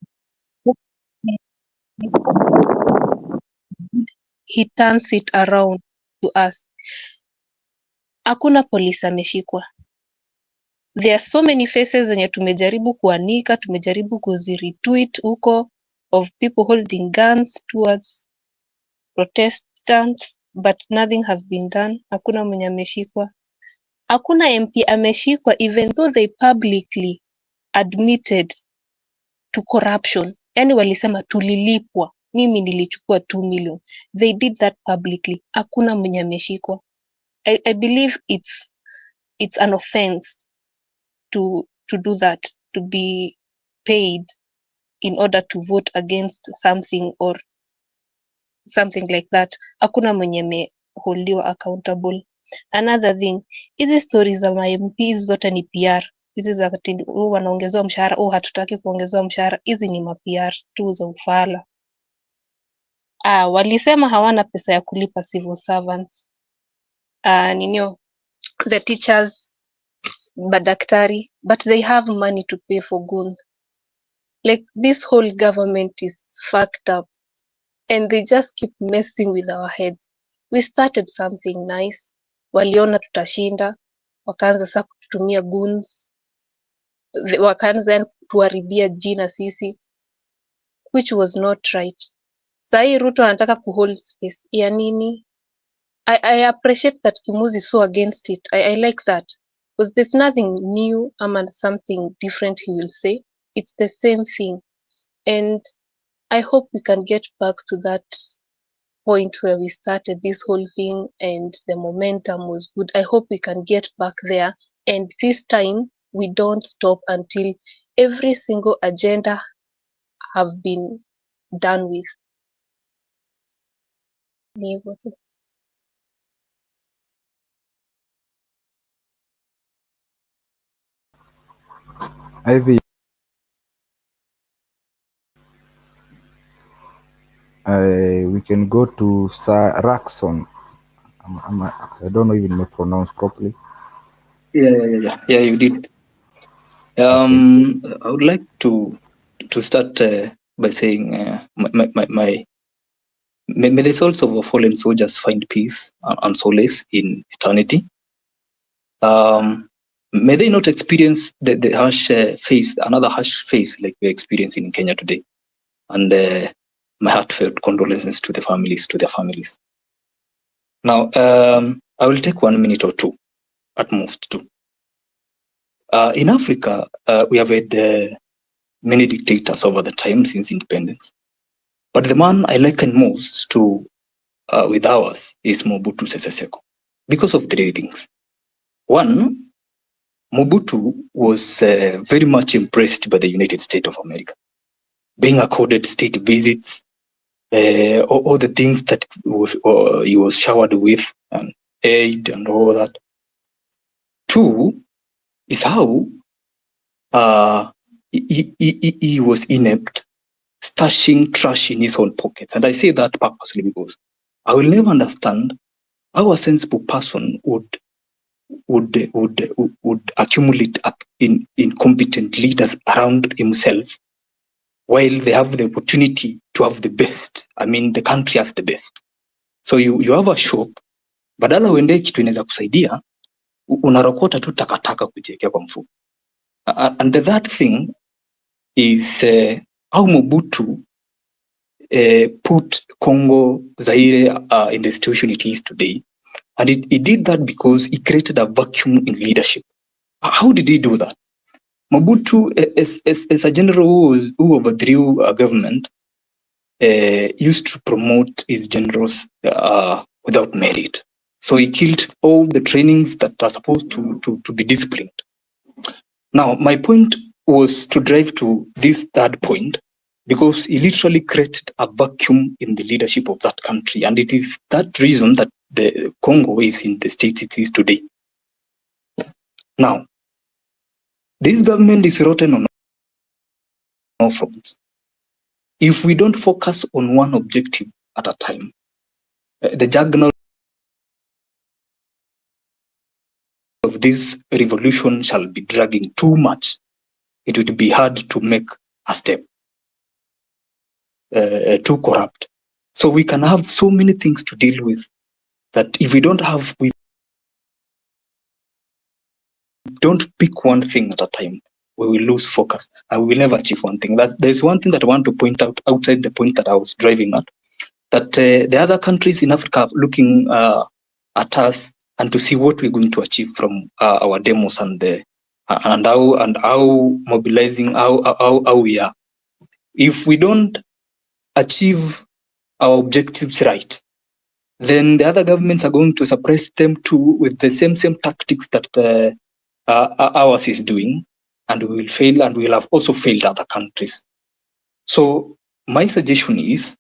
S10: He turns it around to us. Hakuna polisi ameshikwa. There are so many faces zenye tumejaribu kuanika, tumejaribu kuziretweet huko of people holding guns towards Protestants, but nothing have been done. Hakuna mwenye ameshikwa. Hakuna MP ameshikwa even though they publicly admitted to corruption. Yani walisema tulilipwa. Mimi nilichukua 2 million. They did that publicly. Hakuna mwenye ameshikwa. I believe it's an offense to do that, to be paid in order to vote against something or something like that. Hakuna mwenye ameholdiwa accountable. Another thing, hizi stories za MPs zote ni PR. Hizi za wanaongezewa mshahara, hatutaki kuongezewa mshahara. Hizi ni ma-PR tu za ufala. Walisema hawana pesa ya kulipa civil servants. The teachers, madaktari, but they have money to pay for goons. Like this whole government is fucked up and they just keep messing with our heads. We started something nice. Waliona tutashinda, wakaanza sasa kututumia goons. Wakaanza kutuharibia jina sisi, which was not right. Sahi Ruto anataka kuhold space. Ya nini? I appreciate that Kimuzi is so against it. I like that. Because there's nothing new or something different he will say. It's the same thing. And I hope we can get back to that point where we started this whole thing and the momentum was good. I hope we can get back there. And this time we don't stop until every single agenda have been done with.
S4: Ivy, we can go to Sir Raxon. I don't know even pronounce properly.
S11: Yeah, you did. I would like to start by saying may the souls of our fallen soldiers find peace and solace in eternity. May they not experience the harsh phase, another harsh phase like we're experiencing in Kenya today. And my heartfelt condolences to their families. Now, I will take 1 minute or two, at most two. In Africa, we have had many dictators over the time since independence. But the man I liken most to with ours is Mobutu Sese Seko because of 3 things. One, Mobutu was very much impressed by the United States of America, being accorded state visits, all the things that he was showered with, and aid and all that. 2 is how he was inept, stashing trash in his own pockets. And I say that purposely because I will never understand how a sensible person would accumulate incompetent leaders around himself while they have the opportunity to have the best. I mean, the country has the best. So you have a shop, badala uende kitu inaweza kusaidia, unarokota tu takataka kujiwekea kwa mfuko. And the third thing is how Mobutu put Congo Zaire in the situation it is today. And he did that because he created a vacuum in leadership. How did he do that? Mobutu, as a general who overthrew a government, used to promote his generals without merit. So he killed all the trainings that are supposed to be disciplined. Now, my point was to drive to this third point, because he literally created a vacuum in the leadership of that country. And it is that reason that the Congo is in the state it is today. Now, this government is rotten on all fronts. If we don't focus on one objective at a time, the juggernaut of this revolution shall be dragging too much. It would be hard to make a step, too corrupt. So we can have so many things to deal with that if we don't pick one thing at a time, we will lose focus and we will never achieve one thing. There's one thing that I want to point out outside the point that I was driving at, that the other countries in Africa are looking at us and to see what we're going to achieve from our demos and how mobilizing how we are. If we don't achieve our objectives right, then the other governments are going to suppress them too with the same tactics that ours is doing, and we will fail, and we will have also failed other countries. So my suggestion is,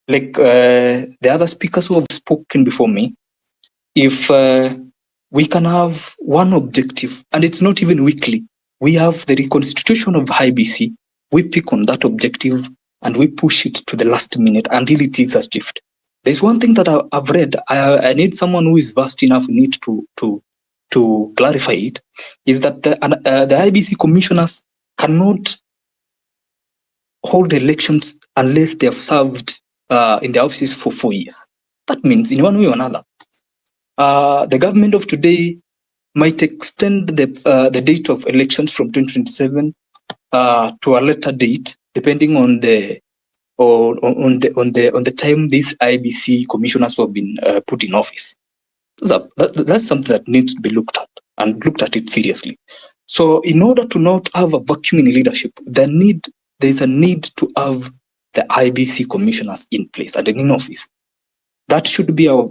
S11: like the other speakers who have spoken before me, if we can have one objective, and it's not even weekly, we have the reconstitution of IBC, we pick on that objective and we push it to the last minute until it is achieved. There's one thing that I've read, I need someone who is vast enough need to clarify it, is that the IBC commissioners cannot hold elections unless they have served in the offices for 4 years. That means in one way or another, the government of today might extend the date of elections from 2027 to a later date, depending on the time these IBC commissioners have been put in office. That's something that needs to be looked at, and looked at it seriously. So in order to not have a vacuum in leadership, there's a need to have the IBC commissioners in place and in office. That should be our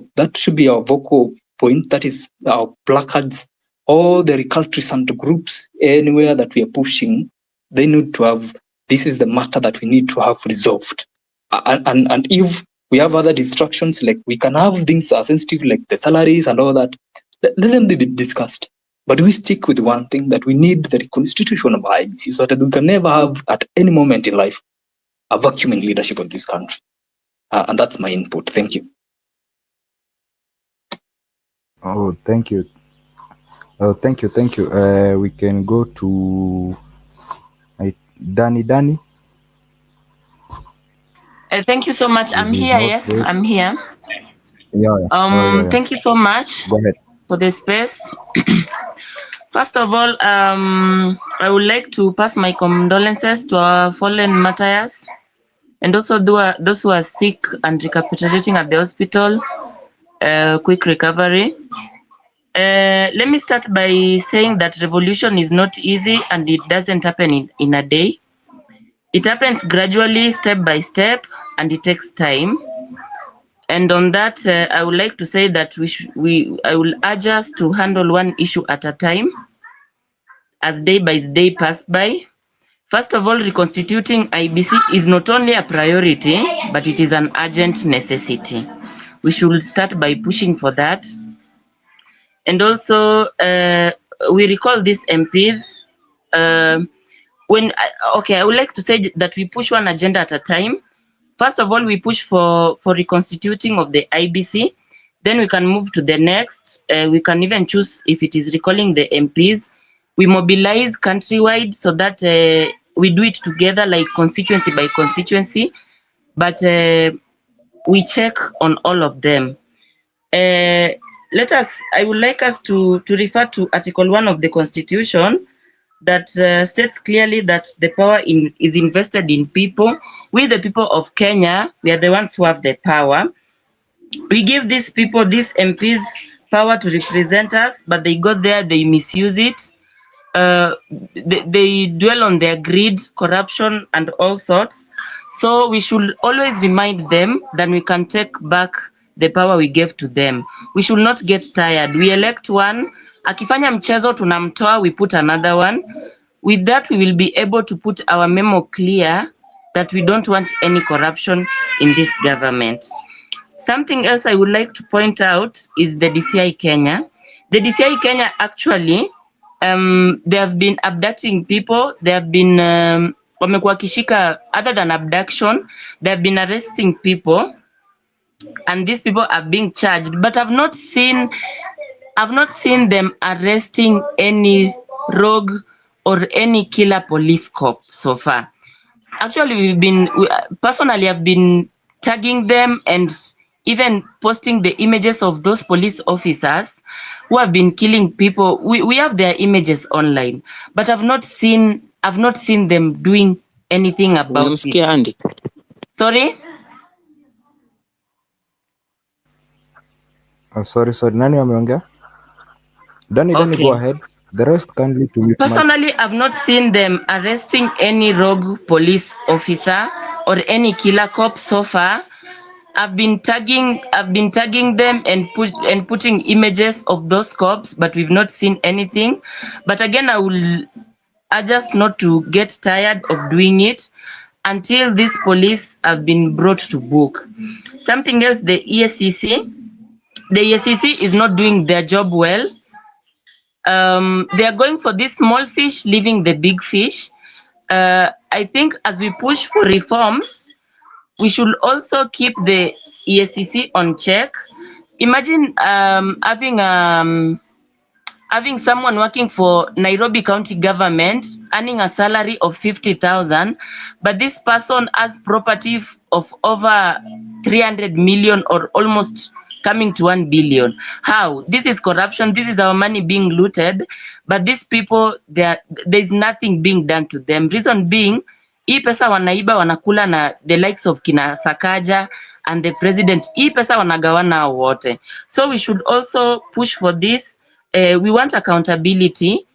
S11: vocal point. That is our placards. All the recalcitrant groups, anywhere that we are pushing, they need to have, this is the matter that we need to have resolved. And if we have other distractions, like we can have things that are sensitive, like the salaries and all that, let them be discussed. But we stick with one thing, that we need the reconstitution of IBC so that we can never have, at any moment in life, a vacuum in leadership of this country. And that's my input. Thank you.
S4: Oh, thank you. Thank you. We can go to Danny.
S12: Thank you so much. I'm here. Yes,
S4: great.
S12: I'm here.
S4: Yeah.
S12: Thank you so much for the space. First of all, I would like to pass my condolences to our fallen martyrs, and also those who are sick and recuperating at the hospital. Quick recovery. Let me start by saying that revolution is not easy, and it doesn't happen in a day. It happens gradually, step by step, and it takes time. And on that, I would like to say that I will urge us to handle one issue at a time, as day by day pass by. First of all, reconstituting IBC is not only a priority, but it is an urgent necessity. We should start by pushing for that. And also, we recall these MPs. I would like to say that we push one agenda at a time. First of all, we push for reconstituting of the IBC. Then we can move to the next. We can even choose if it is recalling the MPs. We mobilize countrywide so that we do it together, like constituency by constituency, but we check on all of them. I would like us to refer to Article 1 of the Constitution that states clearly that the power is invested in people. We, the people of Kenya, we are the ones who have the power. We give these people, these MPs, power to represent us, but they go there, they misuse it. They dwell on their greed, corruption, and all sorts. So we should always remind them that we can take back the power we gave to them. We should not get tired. We elect one, akifanya mchezo tunamtoa, we put another one. With that, we will be able to put our memo clear that we don't want any corruption in this government. Something else I would like to point out is the DCI Kenya. The DCI Kenya actually, they have been abducting people. They have been, wamekuwa kishika, other than abduction, they have been arresting people, and these people are being charged. But I've not seen them arresting any rogue or any killer police cop so far. Actually, personally, I've been tagging them and even posting the images of those police officers who have been killing people. We have their images online, but I've not seen them doing anything about it.
S6: Andy?
S12: Sorry?
S4: Sorry, nani ameongea? Danny,
S12: Okay.
S4: go ahead. The rest kindly to mute mic.
S12: Personally, I've not seen them arresting any rogue police officer or any killer cop so far. I've been tagging them and putting images of those cops, but we've not seen anything. But again, I will urge us not to get tired of doing it until these police have been brought to book. Something else, the EACC is not doing their job well. They are going for this small fish, leaving the big fish. I think as we push for reforms, we should also keep the EACC on check. Imagine having someone working for Nairobi County government earning a salary of 50,000, but this person has property of over 300 million or almost coming to 1 billion. How? This is corruption. This is our money being looted, but these people, there's nothing being done to them. Reason being, hii pesa wanaiba wanakula na the likes of kina Sakaja and the president. Hii pesa wanagawana wote. So we should also push for this. We want accountability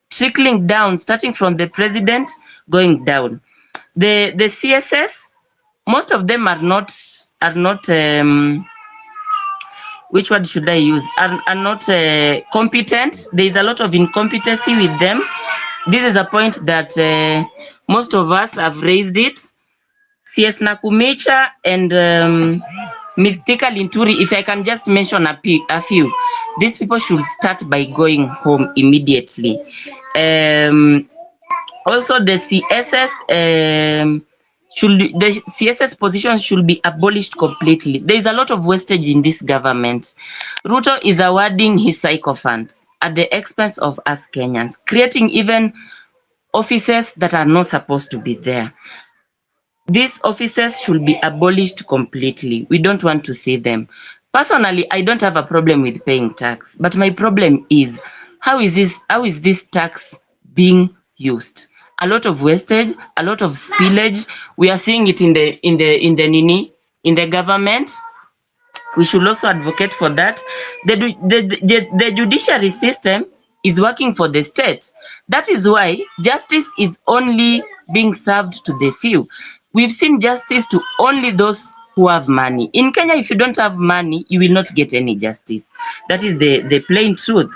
S12: trickling down, starting from the president going down. The CSS, most of them are not which word should I use? Are not competent. There is a lot of incompetency with them. This is a point that most of us have raised it. CS Nakumecha and Mithika Linturi, if I can just mention a few, these people should start by going home immediately. Also, the CSS position should be abolished completely. There is a lot of wastage in this government. RUTO is awarding his sycophants at the expense of us Kenyans, creating even offices that are not supposed to be there. These offices should be abolished completely. We don't want to see them. Personally, I don't have a problem with paying tax, but my problem is how is this tax being used? A lot of wastage, a lot of spillage. We are seeing it in the government. We should also advocate for that. The judiciary system is working for the state. That is why justice is only being served to the few. We've seen justice to only those who have money. In Kenya, if you don't have money, you will not get any justice. That is the plain truth.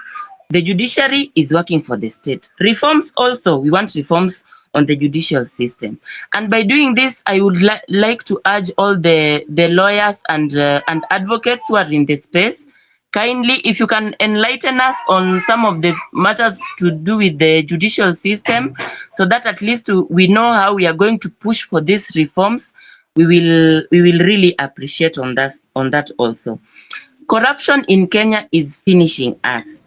S12: The judiciary is working for the state. Reforms also, we want reforms on the judicial system. And by doing this, I would like to urge all the lawyers and advocates who are in the space, kindly, if you can enlighten us on some of the matters to do with the judicial system, so that at least we know how we are going to push for these reforms, we will really appreciate on that also. Corruption in Kenya is finishing us.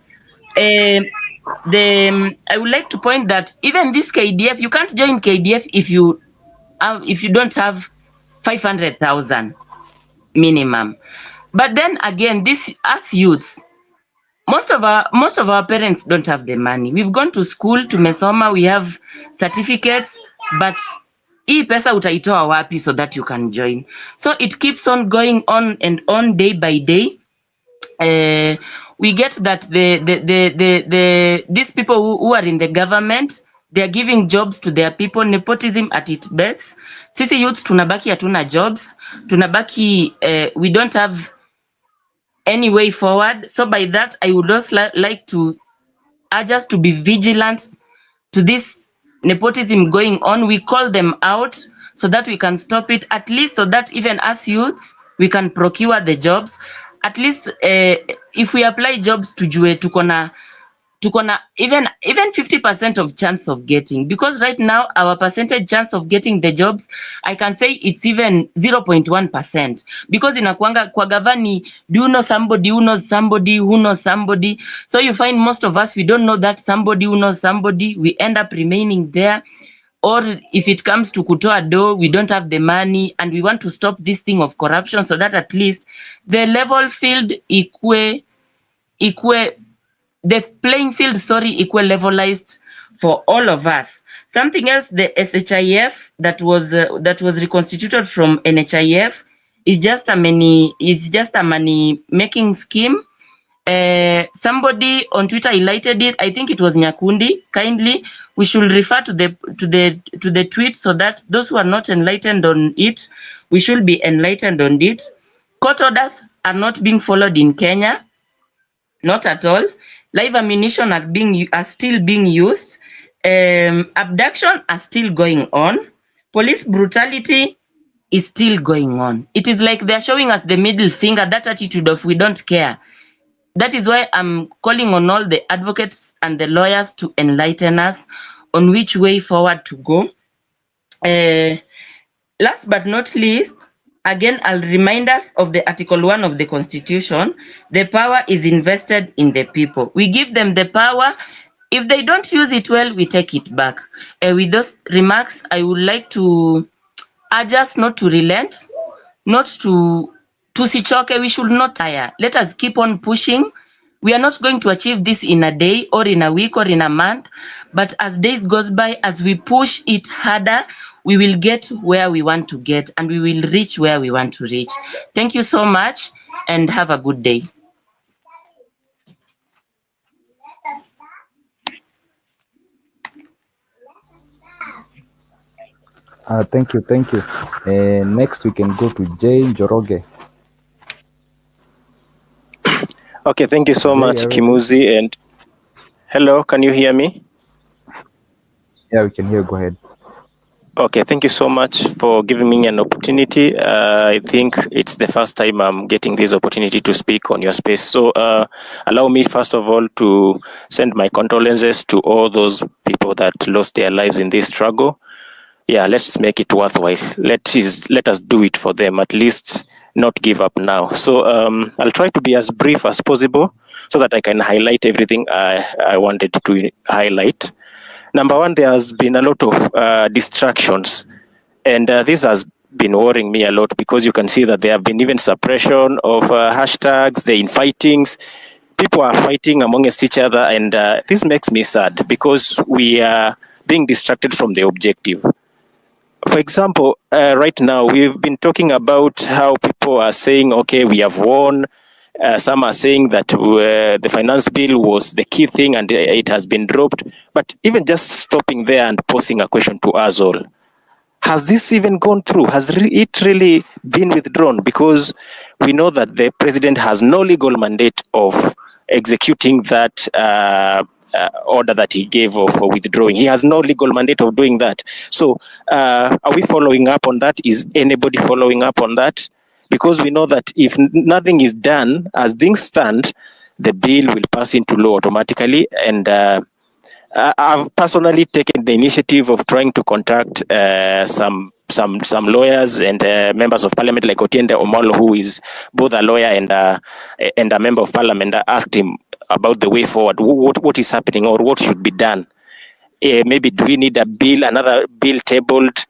S12: I would like to point that even this KDF, you can't join KDF if you don't have 500,000 minimum. But then again, this as youths, most of our parents don't have the money. We've gone to school, tumesoma, we have certificates, but hii pesa utaitoa wapi so that you can join? So it keeps on going on and on day by day. We get that these people who are in the government, they are giving jobs to their people. Nepotism at its best. Sisi youths tunabaki hatuna jobs, tunabaki we don't have any way forward. So by that, I would also like to urge us to be vigilant to this nepotism going on. We call them out so that we can stop it, at least so that even as youths, we can procure the jobs. At least if we apply jobs tujue tukona even 50% of chance of getting, because right now our percentage chance of getting the jobs, I can say it's even 0.1%, because inakuanga kwa gavani, do you know somebody who knows somebody who knows somebody? So you find most of us, we don't know that somebody who knows somebody. We end up remaining there. Or if it comes to kutoa do, we don't have the money, and we want to stop this thing of corruption so that at least the level field equal the playing field, equal levelized for all of us. Something else, the SHIF that was reconstituted from NHIF is just a money making scheme. Somebody on Twitter highlighted it. I think it was Nyakundi. Kindly, we should refer to the tweet so that those who are not enlightened on it, we should be enlightened on it. Court orders are not being followed in Kenya. Not at all. Live ammunition are still being used. Abduction are still going on. Police brutality is still going on. It is like they're showing us the middle finger, that attitude of we don't care. That is why I'm calling on all the advocates and the lawyers to enlighten us on which way forward to go. Last but not least, again, I'll remind us of the Article 1 of the Constitution. The power is invested in the people. We give them the power. If they don't use it well, we take it back. With those remarks, I would like to urge us not to relent, not to sichoke. We should not tire. Let us keep on pushing. We are not going to achieve this in a day or in a week or in a month, but as days goes by, as we push it harder, we will get where we want to get, and we will reach where we want to reach. Thank you so much, and have a good day.
S4: Thank you. Next, we can go to Jay Njoroge.
S13: Okay, thank you so much, Kimuzi. And hello, can you hear me?
S4: Yeah, we can hear. Go ahead.
S13: Okay, thank you so much for giving me an opportunity. I think it's the first time I'm getting this opportunity to speak on your space. So allow me, first of all, to send my condolences to all those people that lost their lives in this struggle. Yeah, let's make it worthwhile. Let us do it for them, at least not give up now. So I'll try to be as brief as possible so that I can highlight everything I wanted to highlight. Number one, there has been a lot of distractions, and this has been worrying me a lot, because you can see that there have been even suppression of hashtags, the infightings. People are fighting amongst each other, and this makes me sad, because we are being distracted from the objective. For example, right now, we've been talking about how people are saying, okay, we have won. Some are saying that the finance bill was the key thing and it has been dropped. But even just stopping there and posing a question to us all, has this even gone through? Has it really been withdrawn? Because we know that the president has no legal mandate of executing that order that he gave of withdrawing. He has no legal mandate of doing that. So are we following up on that? Is anybody following up on that? Because we know that if nothing is done, as things stand, the bill will pass into law automatically. And I've personally taken the initiative of trying to contact some lawyers and members of parliament, like Otiende Omolo, who is both a lawyer and a member of parliament. I asked him, about the way forward. What is happening or what should be done? Maybe do we need another bill tabled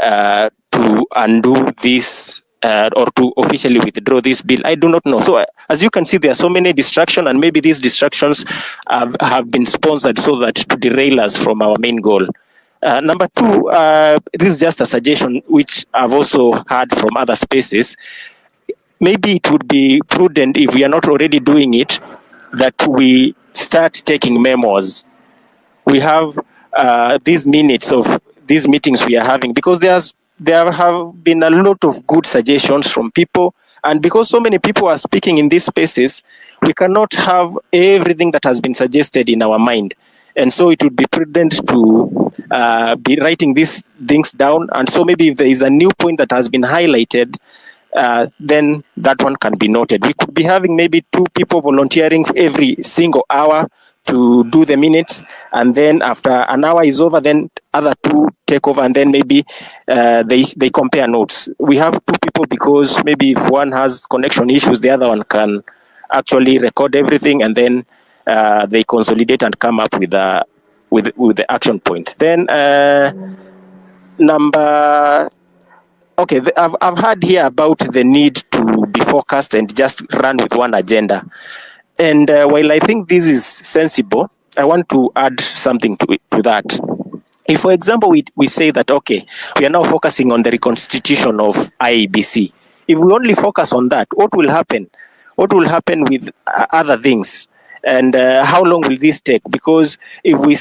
S13: to undo this or to officially withdraw this bill? I do not know. So as you can see, there are so many distractions, and maybe these distractions have been sponsored so that to derail us from our main goal. Number two, this is just a suggestion which I've also heard from other spaces. Maybe it would be prudent, if we are not already doing it, that we start taking memos. We have these minutes of these meetings we are having, because there have been a lot of good suggestions from people, and because so many people are speaking in these spaces, we cannot have everything that has been suggested in our mind. And so it would be prudent to be writing these things down. And so maybe if there is a new point that has been highlighted, then that one can be noted. We could be having maybe 2 people volunteering for every single hour to do the minutes, and then after an hour is over, then other 2 take over, and then maybe they compare notes. We have 2 people because maybe if one has connection issues, the other one can actually record everything, and then they consolidate and come up with the action point. Then I've heard here about the need to be focused and just run with one agenda. And while I think this is sensible, I want to add something to that. If, for example, we say that, okay, we are now focusing on the reconstitution of IEBC. If we only focus on that, what will happen? What will happen with other things? And how long will this take? Because if we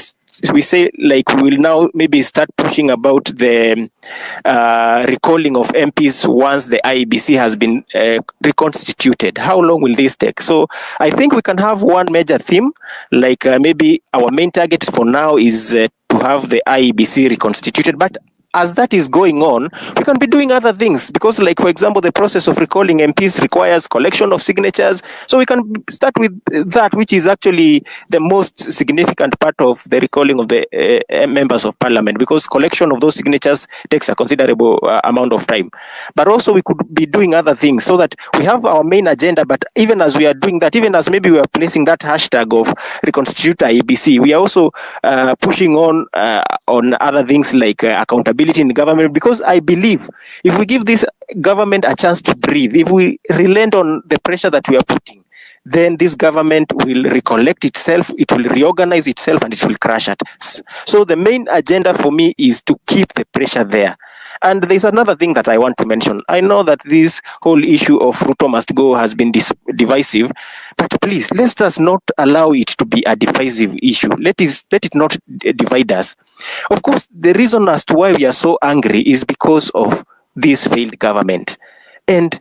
S13: say, like, we will now maybe start pushing about the recalling of MPs once the IEBC has been reconstituted, how long will this take? So I think we can have one major theme, like maybe our main target for now is to have the IEBC reconstituted, but as that is going on, we can be doing other things, because, like, for example, the process of recalling MPs requires collection of signatures. So we can start with that, which is actually the most significant part of the recalling of the members of parliament, because collection of those signatures takes a considerable amount of time. But also we could be doing other things so that we have our main agenda, but even as we are doing that, even as maybe we are placing that hashtag of reconstitute IEBC, we are also pushing on other things like accountability in government, because I believe if we give this government a chance to breathe, if we relent on the pressure that we are putting, then this government will recollect itself, it will reorganize itself, and it will crash us. So the main agenda for me is to keep the pressure there. And there's another thing that I want to mention. I know that this whole issue of RUTO must go has been divisive, but please, let us not allow it to be a divisive issue. Let it not divide us. Of course, the reason as to why we are so angry is because of this failed government. And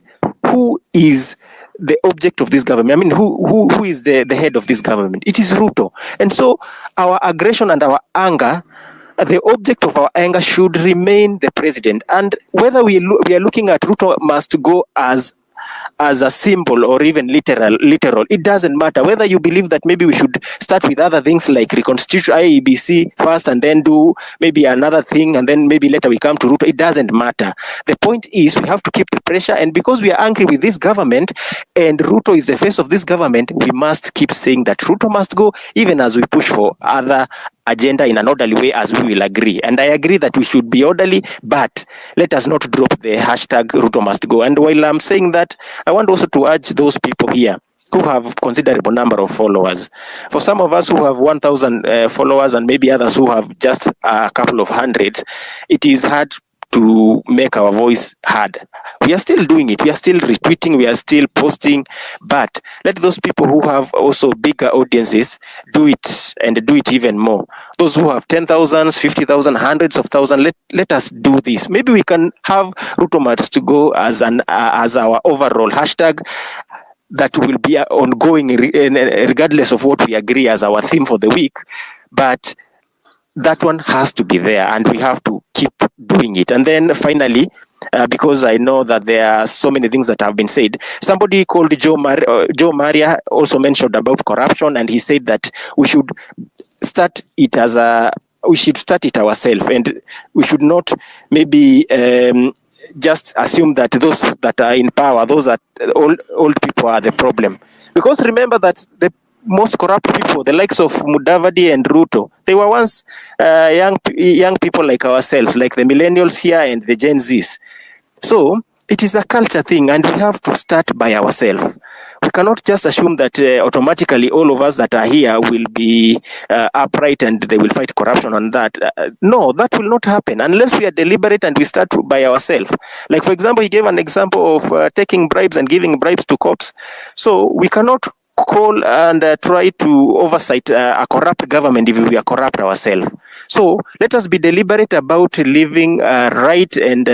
S13: who is the object of this government? I mean, who is the head of this government? It is RUTO. And so our aggression and our anger, the object of our anger should remain the president. And whether we are looking at RUTO must go as a symbol or even literal, it doesn't matter. Whether you believe that maybe we should start with other things like reconstitute IEBC first and then do maybe another thing and then maybe later we come to RUTO, it doesn't matter. The point is we have to keep the pressure, and because we are angry with this government and RUTO is the face of this government, we must keep saying that RUTO must go, even as we push for other agenda in an orderly way, as we will agree. And I agree that we should be orderly, but let us not drop the hashtag RUTO must go. And while I'm saying that, I want also to urge those people here who have considerable number of followers. For some of us who have 1,000 followers and maybe others who have just a couple of hundreds, it is hard to make our voice heard. We are still doing it. We are still retweeting. We are still posting. But let those people who have also bigger audiences do it, and do it even more. Those who have 10,000, 50,000, hundreds of thousands, let us do this. Maybe we can have RUTO must go as our overall hashtag that will be ongoing regardless of what we agree as our theme for the week. But that one has to be there, and we have to keep doing it. And then finally, because I know that there are so many things that have been said, somebody called Joe Maria also mentioned about corruption, and he said that we should start it ourselves, and we should not maybe just assume that those that are in power, those that old people are the problem. Because remember that most corrupt people, the likes of Mudavadi and Ruto. They were once young people like ourselves, like the millennials here and the Gen Zs. So it is a culture thing, and we have to start by ourselves. We cannot just assume that automatically all of us that are here will be upright and they will fight corruption on that. No, that will not happen unless we are deliberate and we start by ourselves. Like, for example, he gave an example of taking bribes and giving bribes to cops. So we cannot call and try to oversight a corrupt government if we are corrupt ourselves. So let us be deliberate about living right and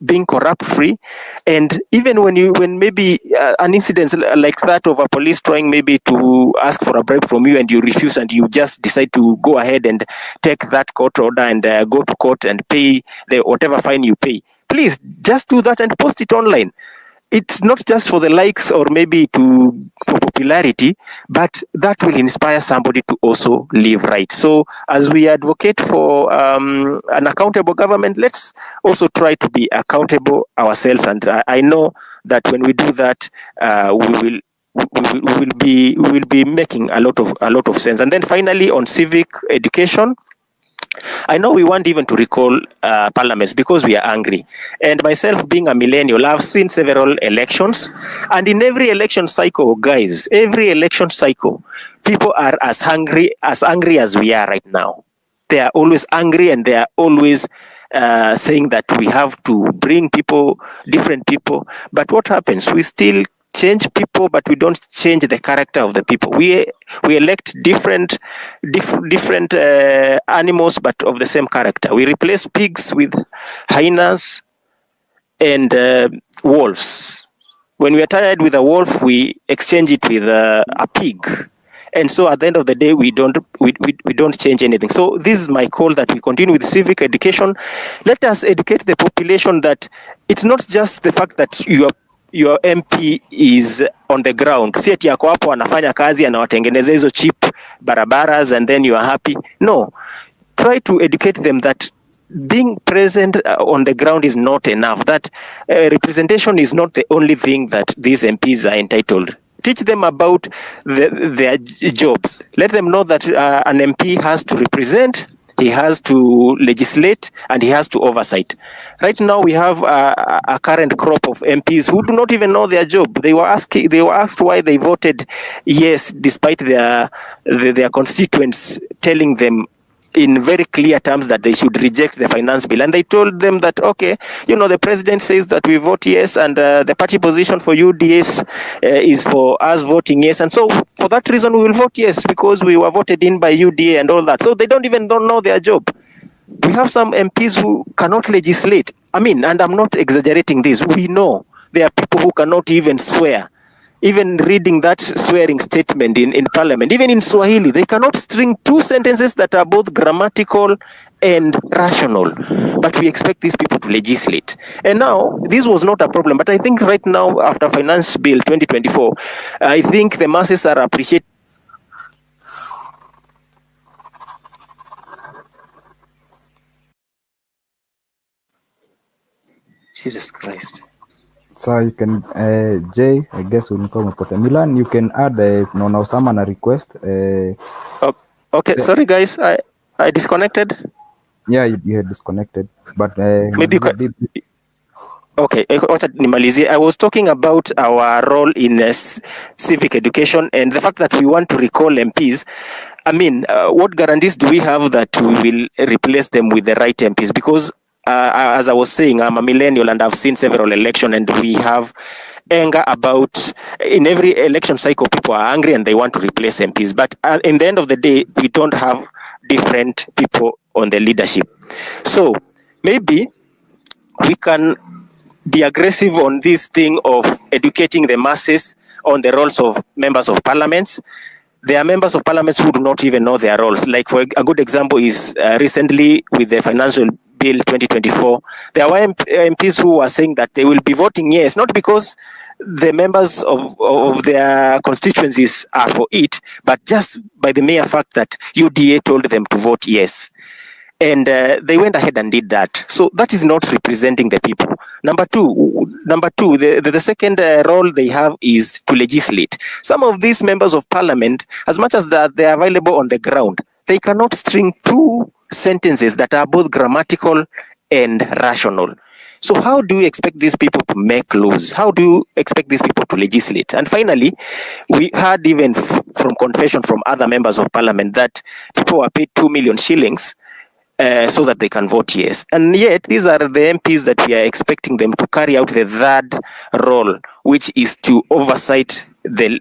S13: being corrupt free. And even when maybe an incident like that of a police trying maybe to ask for a bribe from you and you refuse and you just decide to go ahead and take that court order and go to court and pay the whatever fine you pay, please just do that and post it online. It's not just for the likes or maybe for popularity, but that will inspire somebody to also live right. So as we advocate for an accountable government, let's also try to be accountable ourselves. And I know that when we do that, we will be making a lot of sense. And then finally, on civic education, I know we want even to recall parliaments because we are angry. And myself being a millennial, I've seen several elections. And in every election cycle, guys, every election cycle, people are as angry as we are right now. They are always angry and they are always saying that we have to bring people, different people. But what happens? We still change people, but we don't change the character of the people. We elect different animals, but of the same character. We replace pigs with hyenas and wolves. When we are tired with a wolf, we exchange it with a pig. And so at the end of the day, we don't change anything. So this is my call, that we continue with civic education. Let us educate the population that it's not just the fact that your MP is on the ground. Si ati yako hapo anafanya kazi anawatengeneza hizo cheap barabaras and then you are happy. No. Try to educate them that being present on the ground is not enough. That representation is not the only thing that these MPs are entitled. Teach them about their jobs. Let them know that an MP has to represent, he has to legislate, and he has to oversight. Right now, we have a current crop of MPs who do not even know their job. They were asked why they voted yes, despite their constituents telling them in very clear terms that they should reject the finance bill. And they told them that, okay, the president says that we vote yes, and the party position for UDS is for us voting yes. And so for that reason, we will vote yes, because we were voted in by UDA and all that. So they don't know their job. We have some MPs who cannot legislate. I mean, and I'm not exaggerating this. We know there are people who cannot even swear. Even reading that swearing statement in parliament, even in Swahili, they cannot string two sentences that are both grammatical and rational. But we expect these people to legislate. And now, this was not a problem. But I think right now, after Finance Bill 2024, I think the masses are appreciating. Jesus Christ.
S4: So you can, Jay, I guess we'll come up with Milan. You can add no someone a request.
S13: Okay, sorry guys, I disconnected.
S4: Yeah, you had disconnected, but
S13: maybe you can. Okay, I was talking about our role in civic education and the fact that we want to recall MPs. I mean, what guarantees do we have that we will replace them with the right MPs? Because as I was saying, I'm a millennial and I've seen several elections, and we have anger about, in every election cycle, people are angry and they want to replace MPs. But in the end of the day, we don't have different people on the leadership. So maybe we can be aggressive on this thing of educating the masses on the roles of members of parliaments. There are members of parliaments who do not even know their roles. Like, for a good example is recently with the Financial Bill 2024, there were MPs who were saying that they will be voting yes, not because the members of their constituencies are for it, but just by the mere fact that UDA told them to vote yes. And they went ahead and did that. So that is not representing the people. Number two, the second role they have is to legislate. Some of these members of parliament, as much as that they are available on the ground, they cannot string two sentences that are both grammatical and rational. So how do you expect these people to make laws? How do you expect these people to legislate? And finally, we heard even from confession from other members of parliament that people were paid 2 million shillings so that they can vote yes. And yet, these are the MPs that we are expecting them to carry out the third role, which is to oversight the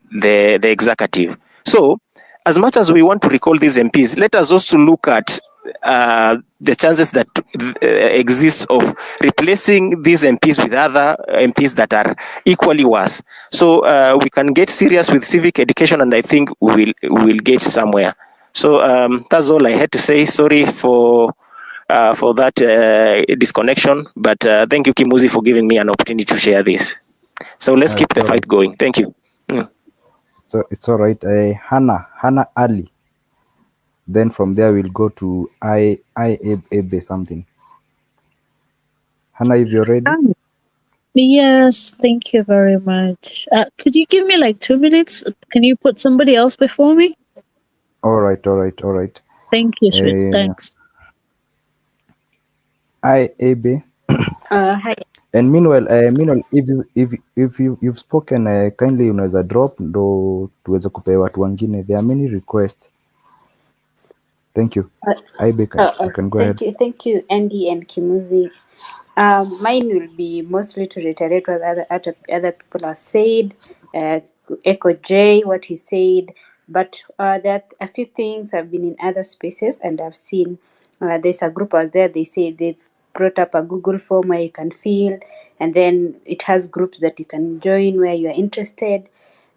S13: executive. So, as much as we want to recall these MPs, let us also look at the chances that exist of replacing these MPs with other MPs that are equally worse. So we can get serious with civic education, and I think we'll get somewhere. So that's all I had to say. Sorry for that disconnection, but thank you, Kimuzi, for giving me an opportunity to share this. So let's keep the fight going. Thank you.
S4: So it's all right. Hannah Ali. Then from there we'll go to Ebe something. Hannah, if you're ready.
S14: Yes, thank you very much. Could you give me like 2 minutes? Can you put somebody else before me?
S4: All right.
S14: Thank you, sweet. Thanks.
S4: Ebe.
S15: Hi.
S4: And meanwhile, if you've spoken, kindly unaweza drop ndo tuweze kupea watu wengine. There are many requests. Thank you. Ebe, you can go ahead.
S15: Thank you, Andy and Kimuzi. Mine will be mostly to reiterate what other people have said. Echo J, what he said. But there are a few things I've been in other spaces and I've seen. There's a group out there. They say they've brought up a Google form where you can fill, and then it has groups that you can join where you are interested.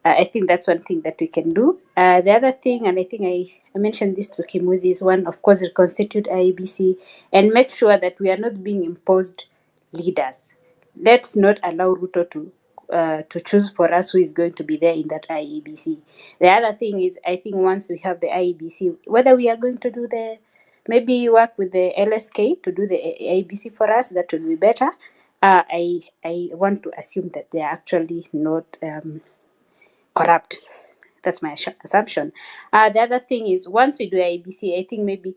S15: I think that's one thing that we can do. The other thing, and I think I mentioned this to Kimuzi, is one, of course, reconstitute IEBC and make sure that we are not being imposed leaders. Let's not allow RUTO to choose for us who is going to be there in that IEBC. The other thing is, I think once we have the IEBC, whether we are going to do maybe work with the LSK to do the IEBC for us, that would be better. I want to assume that they are actually not corrupt. That's my assumption. The other thing is, once we do IBC, I think maybe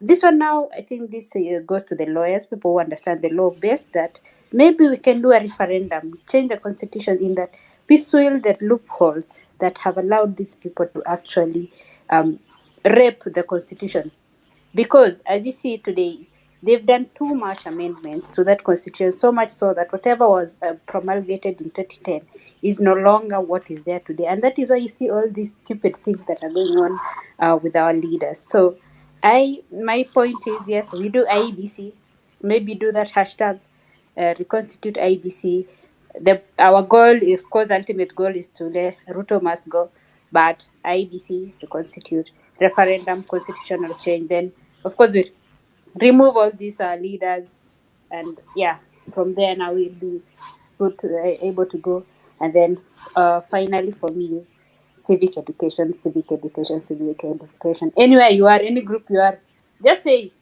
S15: this one now, I think this goes to the lawyers, people who understand the law best, that maybe we can do a referendum, change the constitution in that we seal the loopholes that have allowed these people to actually rape the constitution. Because as you see today, they've done too much amendments to that constitution, so much so that whatever was promulgated in 2010 is no longer what is there today. And that is why you see all these stupid things that are going on with our leaders. So my point is, yes, we do IEBC, maybe do that hashtag, reconstitute IEBC. Our goal, of course, ultimate goal is to let RUTO must go, but IEBC, reconstitute, referendum, constitutional change, then of course we remove all these leaders, and yeah, from there now we'll be good able to go. And then finally for me is civic education. Anywhere you are, any group you are, just say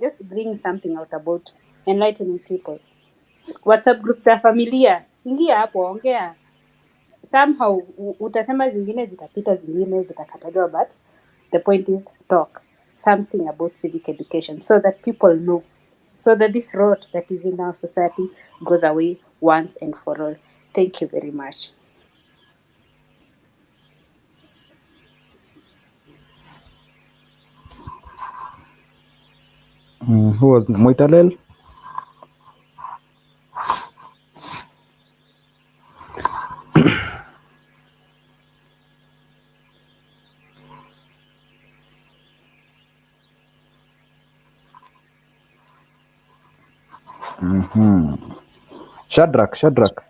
S15: just bring something out about enlightening people. WhatsApp groups za familia, ingia hapo, ongea. Somehow utasema zingine zitapita, zingine zitakataliwa, but the point is talk something about civic education so that people know, so that this rot that is in our society goes away once and for all. Thank you very much.
S4: Who was Moitalel? Shadrach.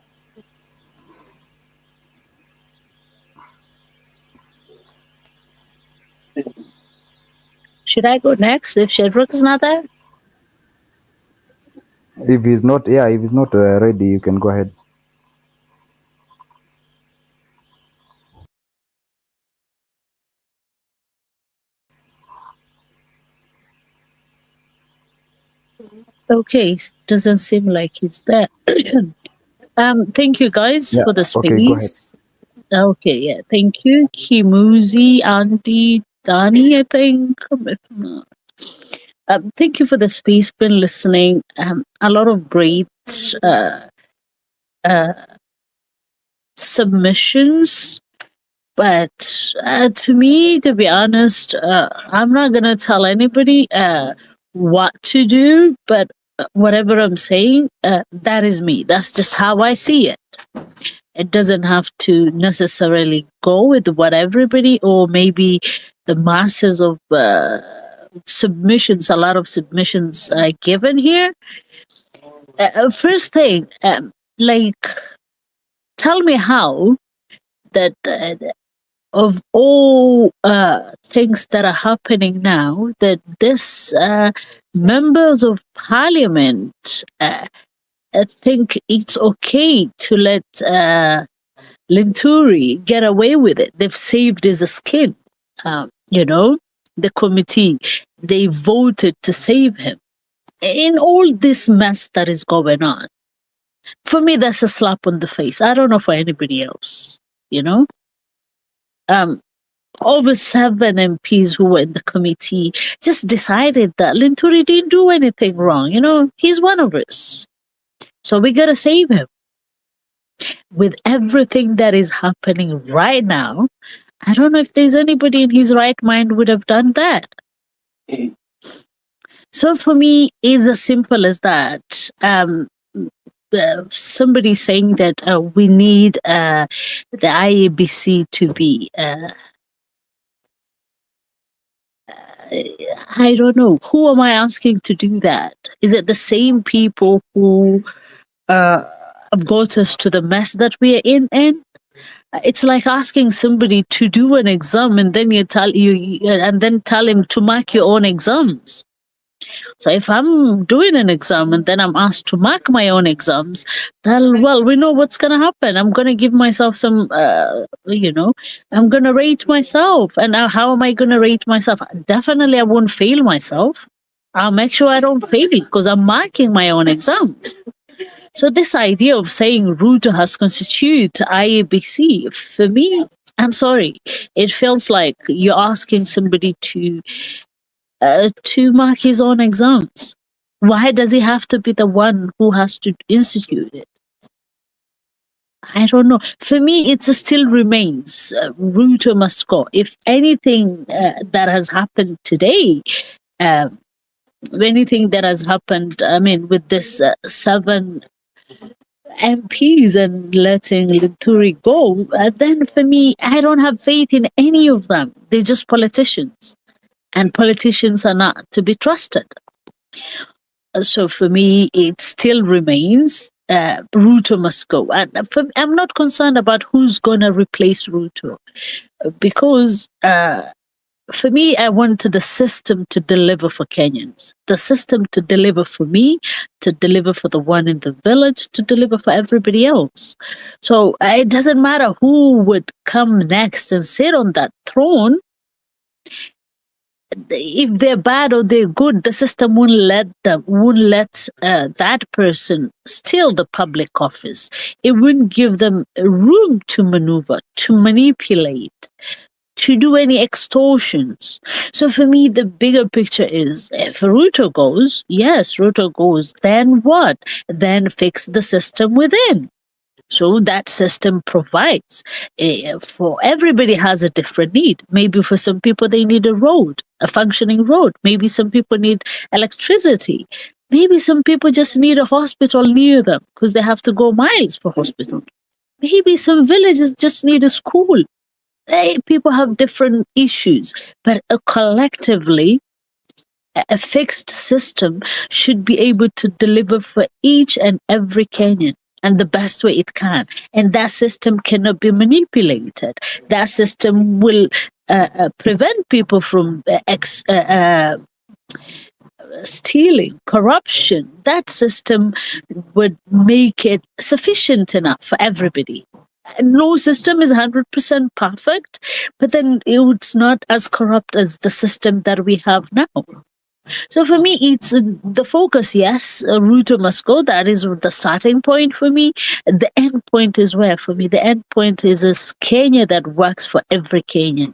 S14: Should I go next if Shadrach is not there?
S4: If he's not ready, you can go ahead.
S14: Okay, doesn't seem like he's there. Thank you guys
S4: Yeah.
S14: for the
S4: Okay, go ahead.
S14: space. Okay, yeah, thank you. Kimuzi, Auntie, Dani, I think. If not. Thank you for the space. Been listening. A lot of great uh, submissions, but to me, to be honest, I'm not gonna tell anybody what to do. But whatever I'm saying, that is me. That's just how I see it. It doesn't have to necessarily go with what everybody or maybe the masses of submissions, a lot of submissions given here. First thing, like, tell me how that of all things that are happening now, that this members of parliament think it's okay to let Linturi get away with it. They've saved his skin. You know, the committee, they voted to save him. In all this mess that is going on, for me, that's a slap on the face. I don't know for anybody else, you know? Over 7 MPs who were in the committee just decided that Linturi didn't do anything wrong. You know, he's one of us. So we got to save him. With everything that is happening right now, I don't know if there's anybody in his right mind would have done that. So for me, it's as simple as that. Somebody saying that we need the IABC to be, I don't know, who am I asking to do that? Is it the same people who have got us to the mess that we are in? It's like asking somebody to do an exam and then tell him to mark your own exams. So if I'm doing an exam and then I'm asked to mark my own exams, then, well, we know what's going to happen. I'm going to give myself some, I'm going to rate myself. And now how am I going to rate myself? Definitely I won't fail myself. I'll make sure I don't fail because I'm marking my own exams. So this idea of saying RUTO has constituted IABC, for me, I'm sorry, it feels like you're asking somebody to mark his own exams. Why does he have to be the one who has to institute it? I don't know. For me, it still remains RUTO must go. If anything that has happened today, anything that has happened, I mean, with this 7 MPs and letting Linturi go, then for me, I don't have faith in any of them. They're just politicians. And politicians are not to be trusted. So for me, it still remains RUTO must go. And I'm not concerned about who's going to replace RUTO because for me, I want the system to deliver for Kenyans, the system to deliver for me, to deliver for the one in the village, to deliver for everybody else. So it doesn't matter who would come next and sit on that throne. If they're bad or they're good, the system won't let that person steal the public office. It wouldn't give them room to maneuver, to manipulate, to do any extortions. So for me, the bigger picture is if RUTO goes, yes, RUTO goes, then what? Then fix the system within. So that system provides for everybody has a different need. Maybe for some people, they need a road, a functioning road. Maybe some people need electricity. Maybe some people just need a hospital near them because they have to go miles for hospital. Maybe some villages just need a school. People have different issues, but collectively, a fixed system should be able to deliver for each and every Kenyan and the best way it can. And that system cannot be manipulated. That system will prevent people from stealing, corruption. That system would make it sufficient enough for everybody. No system is 100% perfect, but then it's not as corrupt as the system that we have now. So for me, it's the focus. Yes, RUTO must go. That is the starting point for me. The end point is where for me. The end point is a Kenya that works for every Kenyan.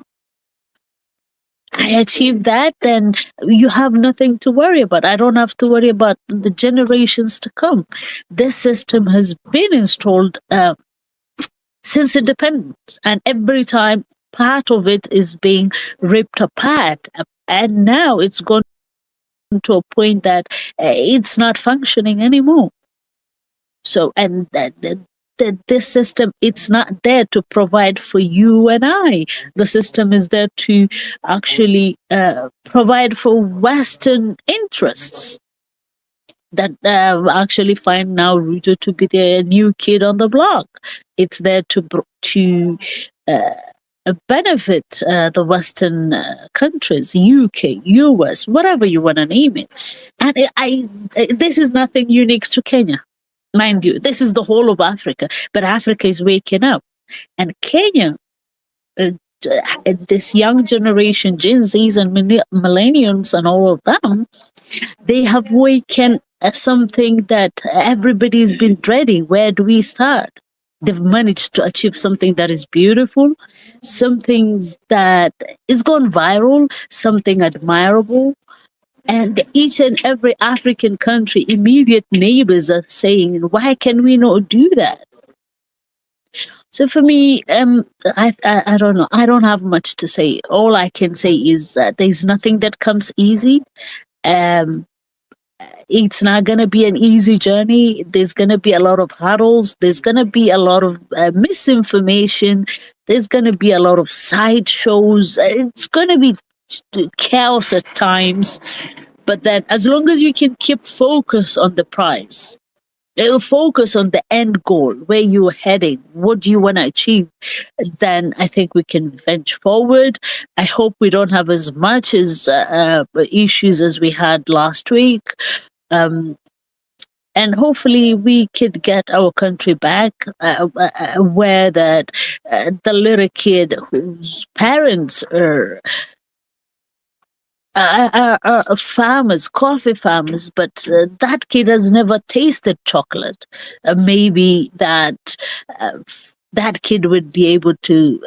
S14: I achieve that, then you have nothing to worry about. I don't have to worry about the generations to come. This system has been installed since independence, and every time part of it is being ripped apart, and now it's gone to a point that it's not functioning anymore. So, and this system, it's not there to provide for you and I. The system is there to actually provide for Western interests that actually find now RUTO to be the new kid on the block. It's there to benefit the Western countries, UK, US, whatever you want to name it. And this is nothing unique to Kenya. Mind you, this is the whole of Africa, but Africa is waking up. And Kenya, this young generation, Gen Zs and millennials and all of them, they have waken something that everybody's been dreading. Where do we start? They've managed to achieve something that is beautiful, something that is gone viral, something admirable. And each and every African country, immediate neighbors are saying, why can we not do that? So for me, I don't know. I don't have much to say. All I can say is there's nothing that comes easy. It's not going to be an easy journey. There's going to be a lot of hurdles. There's going to be a lot of misinformation. There's going to be a lot of side shows. It's going to be chaos at times. But then as long as you can keep focus on the prize, focus on the end goal, where you're heading, what do you want to achieve, then I think we can venture forward. I hope we don't have as much as issues as we had last week. And hopefully we could get our country back where that the little kid whose parents are farmers, coffee farmers, but that kid has never tasted chocolate. Maybe that kid would be able to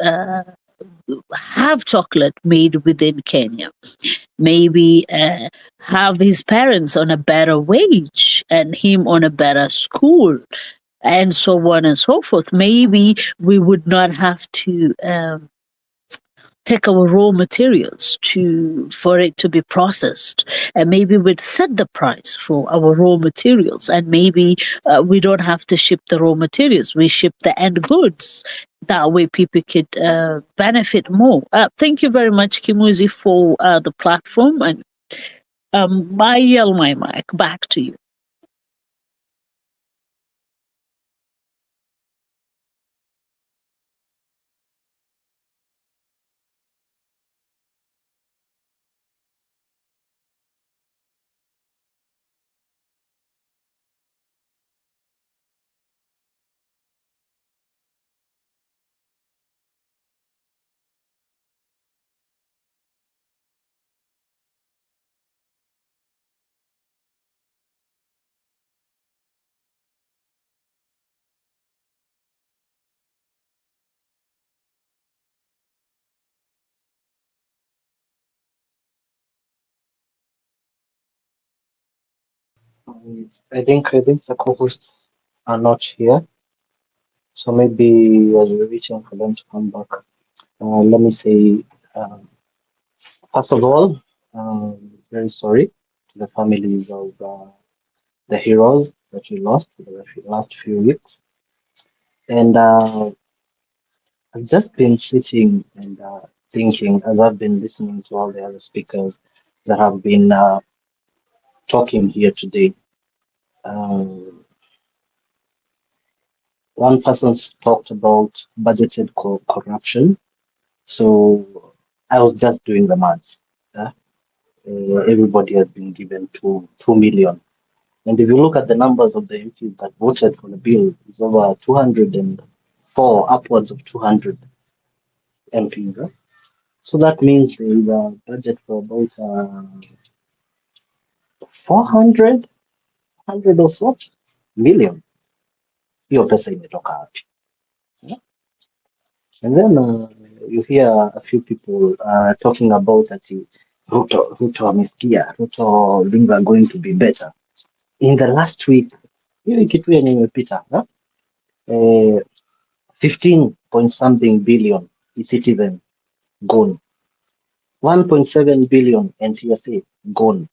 S14: have chocolate made within Kenya. Maybe have his parents on a better wage and him on a better school, and so on and so forth. Maybe we would not have to take our raw materials for it to be processed, and maybe we'd set the price for our raw materials, and maybe we don't have to ship the raw materials, we ship the end goods. That way people could benefit more. Thank you very much, Kimuzi, for the platform, and I yell my mic back to you.
S16: I think the co-hosts are not here, so maybe as we're waiting for them to come back, let me say, first of all, very sorry to the families of the heroes that we lost in the last few weeks, and I've just been sitting and thinking as I've been listening to all the other speakers that have been talking here today. Um, One person's talked about budgeted corruption. So I was just doing the maths. Everybody has been given 2 million. And if you look at the numbers of the MPs that voted for the bill, it's over 204, upwards of 200 MPs. So that means there is a budget for about 400 or so million. Hiyo pesa imetoka wapi? Yeah. And then you hear a few people talking about that Ruto amesikia, Ruto things are going to be better. In the last week, hiyo kitu yenye imepita, 15 point something billion e-citizen gone. 1.7 billion NTSA gone.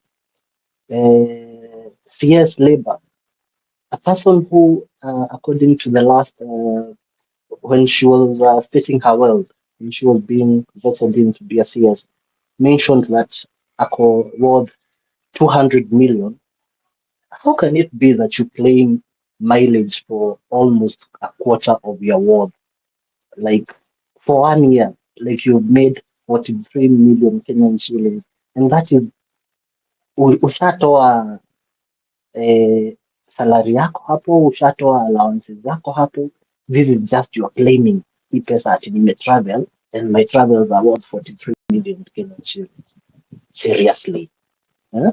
S16: CS labor, a person who, according to the last, when she was stating her wealth, when she was being voted in to be a CS, mentioned that ako worth 200 million. How can it be that you claim mileage for almost a quarter of your worth? Like for 1 year, like you've made 43 million Kenyan shillings, and that is ushatoa salary yako hapo, ushatoa allowances zako hapo. This is just your claiming hii pesa ati travel and my travels are worth 43 million Kenyan shillings. Seriously. Huh?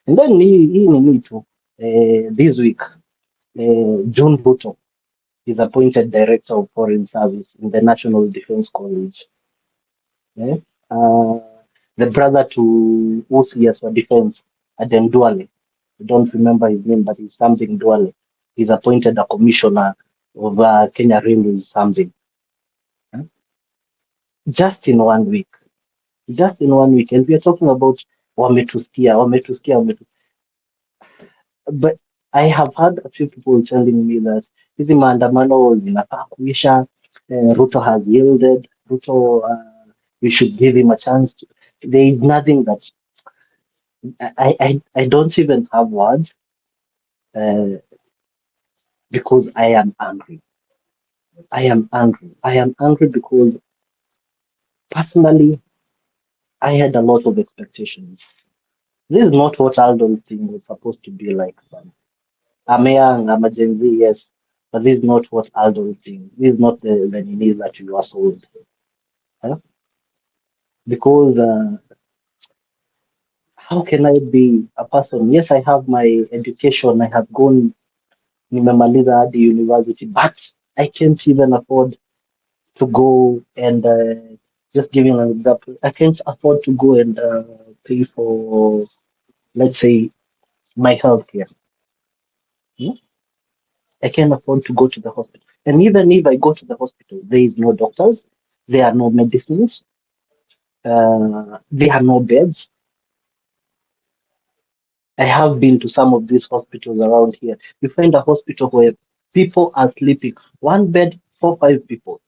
S16: And then hii nini tu this week June RUTO is appointed Director of Foreign Service in the National Defense College. Yeah? The brother to OCS for Defense, Aden Duale, I don't remember his name, but he's something Duale. He's appointed a commissioner of Kenya Railways something. Huh? Just in 1 week. Just in 1 week. And we are talking about wametusikia. But I have had a few people telling me that hizi maandamano zinafaa kuisha, Ruto has yielded, Ruto, we should give him a chance. There is nothing that I don't even have words because I am angry. I am angry. I am angry because personally, I had a lot of expectations. This is not what adult thing was supposed to be like. I'm young, I'm a Gen Z, yes, but this is not what adult thing. This is not the needs that you are sold. Huh? Because how can I be a person? Yes, I have my education, I have gone nimemaliza hadi university, but I can't even afford to go and just giving an example, I can't afford to go and pay for, let's say, my healthcare. Hmm? I can't afford to go to the hospital. And even if I go to the hospital, there is no doctors, there are no medicines, there are no beds. I have been to some of these hospitals around here. You find a hospital where people are sleeping. One bed, 4, 5 people.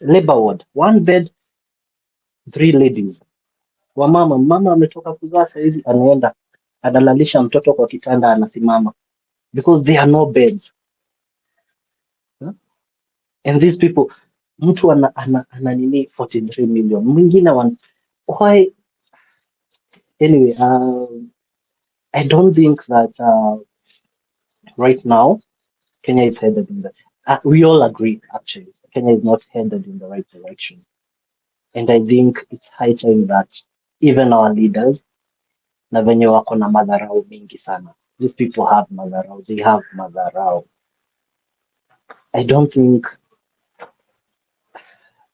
S16: Labor ward, one bed, 3 ladies. Mama ametoka kuzaa saizi anaenda analalisha mtoto kwa kitanda anasimama because there are no beds. Huh? And these people, mtu ana nini 43 million, mwingine why? Anyway, I don't think that right now Kenya is headed in the. We all agree actually, Kenya is not headed in the right direction, and I think it's high time that even our leaders na venye wako na madharau mingi sana. These people have madharau. They have madharau. I don't think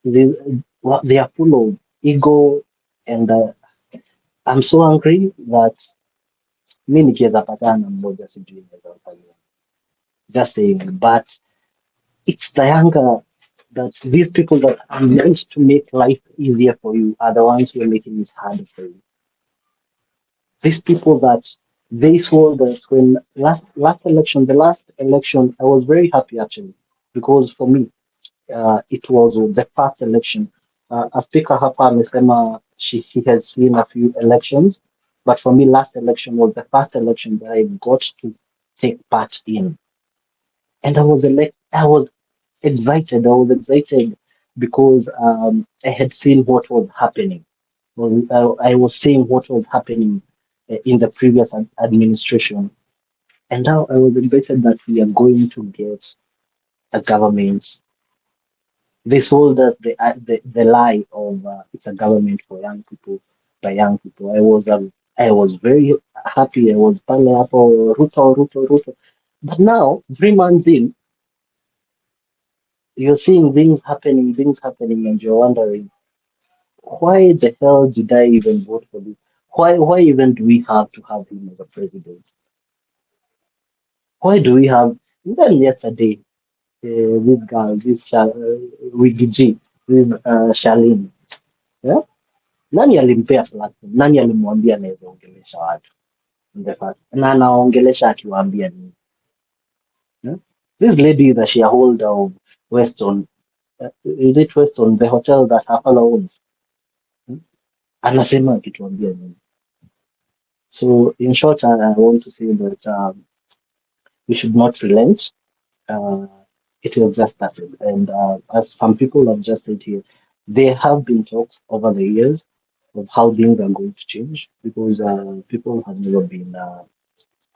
S16: they are full of ego, and I'm so angry that mi nikiweza patana na mmoja sijui naweza mfanyia. Just saying, but it's the anger that these people that are meant to make life easier for you are the ones who are making it harder for you. These people that they swore that when the last election, I was very happy actually, because for me, it was the first election. A speaker hapa amesema he has seen a few elections, but for me, last election was the first election that I got to take part in, and I was excited. I was excited because I had seen what was happening. I was seeing what was happening in the previous administration, and now I was excited that we are going to get a government. They sold us the lie of it's a government for young people by young people. I was I was very happy. I was pale hapo Ruto, Ruto, Ruto. But now, 3 months in, you're seeing things happening, and you're wondering, why the hell did I even vote for this? Why even do we have to have him as a president? Why do we have? Even yesterday, this girl, Wiggy G, this Charlene, yeah? Nani alimpea platform? Nani alimwambia anaweza ongelesha watu? In the first, na anaongelesha akiwaambia nini? Yeah? This lady is a shareholder of Weston. Is it Weston, the hotel that her father owns? Hmm? Anasema akituambia nini? So in short, I want to say that we should not relent. Uh, it will just started, and as some people have just said here, there have been talks over the years of how things are going to change because people have never been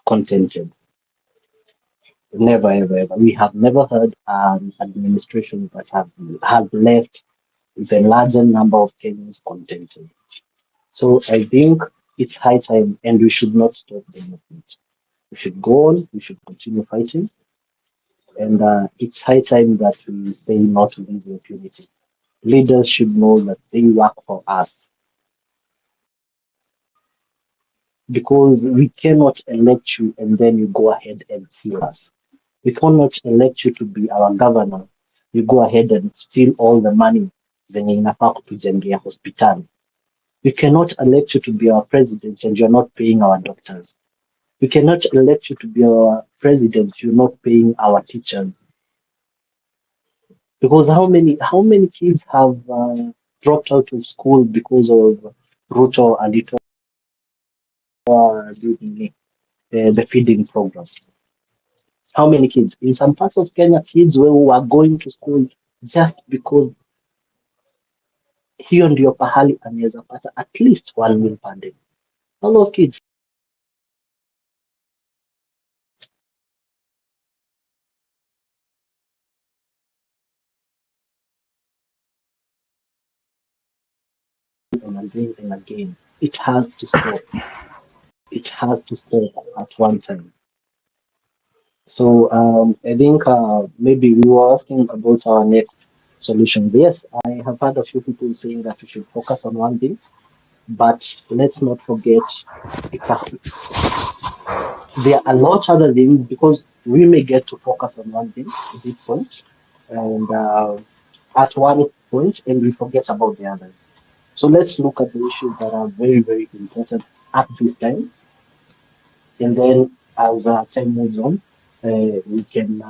S16: contented. Never, ever, ever. We have never heard an administration that have left the larger number of Kenyans contented. So I think it's high time, and we should not stop the movement. We should go on. We should continue fighting, and it's high time that we say not to this impunity. Leaders should know that they work for us because we cannot elect you and then you go ahead and kill us. We cannot elect you to be our governor. You go ahead and steal all the money zenye inafaa kutujengea hospitali. We cannot elect you to be our president and you're not paying our doctors. We cannot elect you to be our president, you're not paying our teachers. Because how many kids have dropped out of school because of RUTO and the feeding program? How many kids? In some parts of Kenya, kids who are going to school just because hiyo ndio pahali anaweza pata at least 1 meal per day. All of kids and again and again. It has to stop. It has to stop at one time. So I think maybe we were asking about our next solutions. Yes, I have heard a few people saying that we should focus on one thing, but let's not forget it's a, there are a lot other things because we may get to focus on one thing at this point and at one point and we forget about the others. So let's look at the issues that are very, very important at this time. And then as time moves on, we can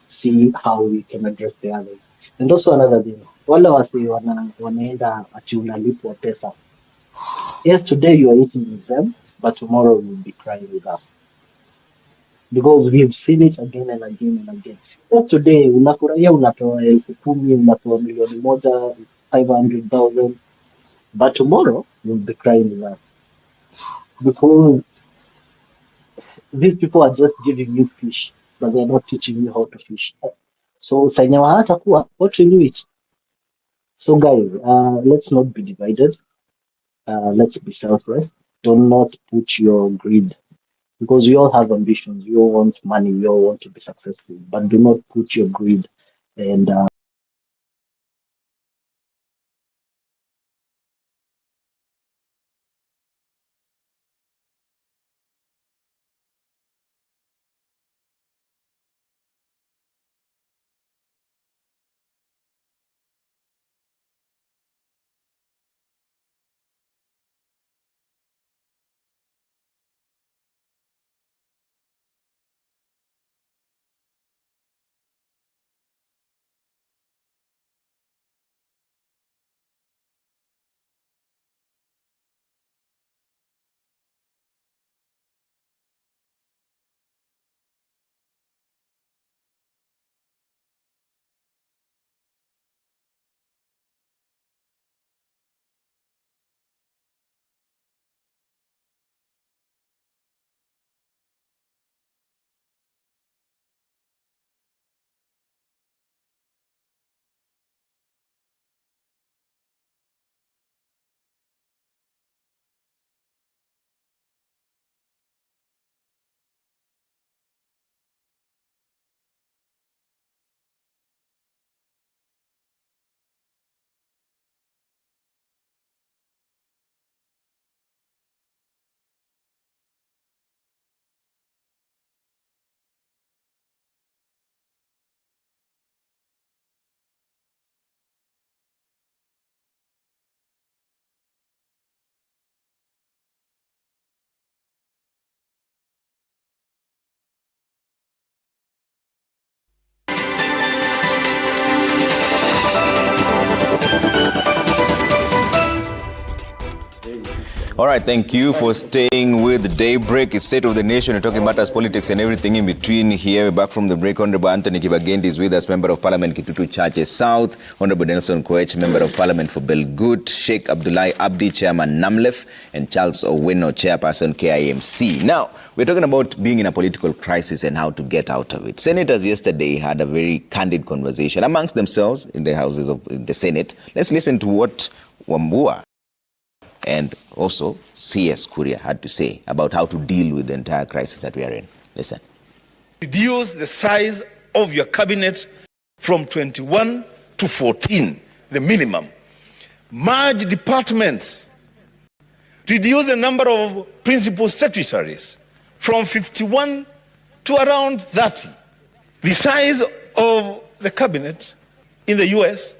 S16: see how we can address the others. And also another thing, wale wasi wanaenda ati unalipwa pesa. Yes, today you are eating with them, but tomorrow you will be crying with us. Because we've seen it again and again and again. So today unafurahia unapewa 10,000, unapewa 1,000,000, 500,000, but tomorrow you'll be crying with us. Because these people are just giving you fish, but they're not teaching you how to fish. So senyewa hata kuwa, what will you eat? So guys, let's not be divided. Let's be selfless. Do not put your greed because we all have ambitions. We all want money. We all want to be successful, but do not put your greed and
S17: All right, thank you for staying with Daybreak. It's State of the Nation. We're talking about us, politics and everything in between here. We're back from the break. Honorable Anthony Kibagendi is with us, Member of Parliament, Kitutu Chache South. Honorable Nelson Koech, Member of Parliament for Belgut. Sheikh Abdullahi Abdi, Chairman NAMLEF. And Charles Owino, Chairperson KIMC. Now, we're talking about being in a political crisis and how to get out of it. Senators yesterday had a very candid conversation amongst themselves in the houses of the Senate. Let's listen to what Wambua and also CS Kuria had to say about how to deal with the entire crisis that we are in. Listen.
S18: Reduce the size of your cabinet from 21 to 14, the minimum. Merge departments. Reduce the number of principal secretaries from 51 to around 30. The size of the cabinet in the US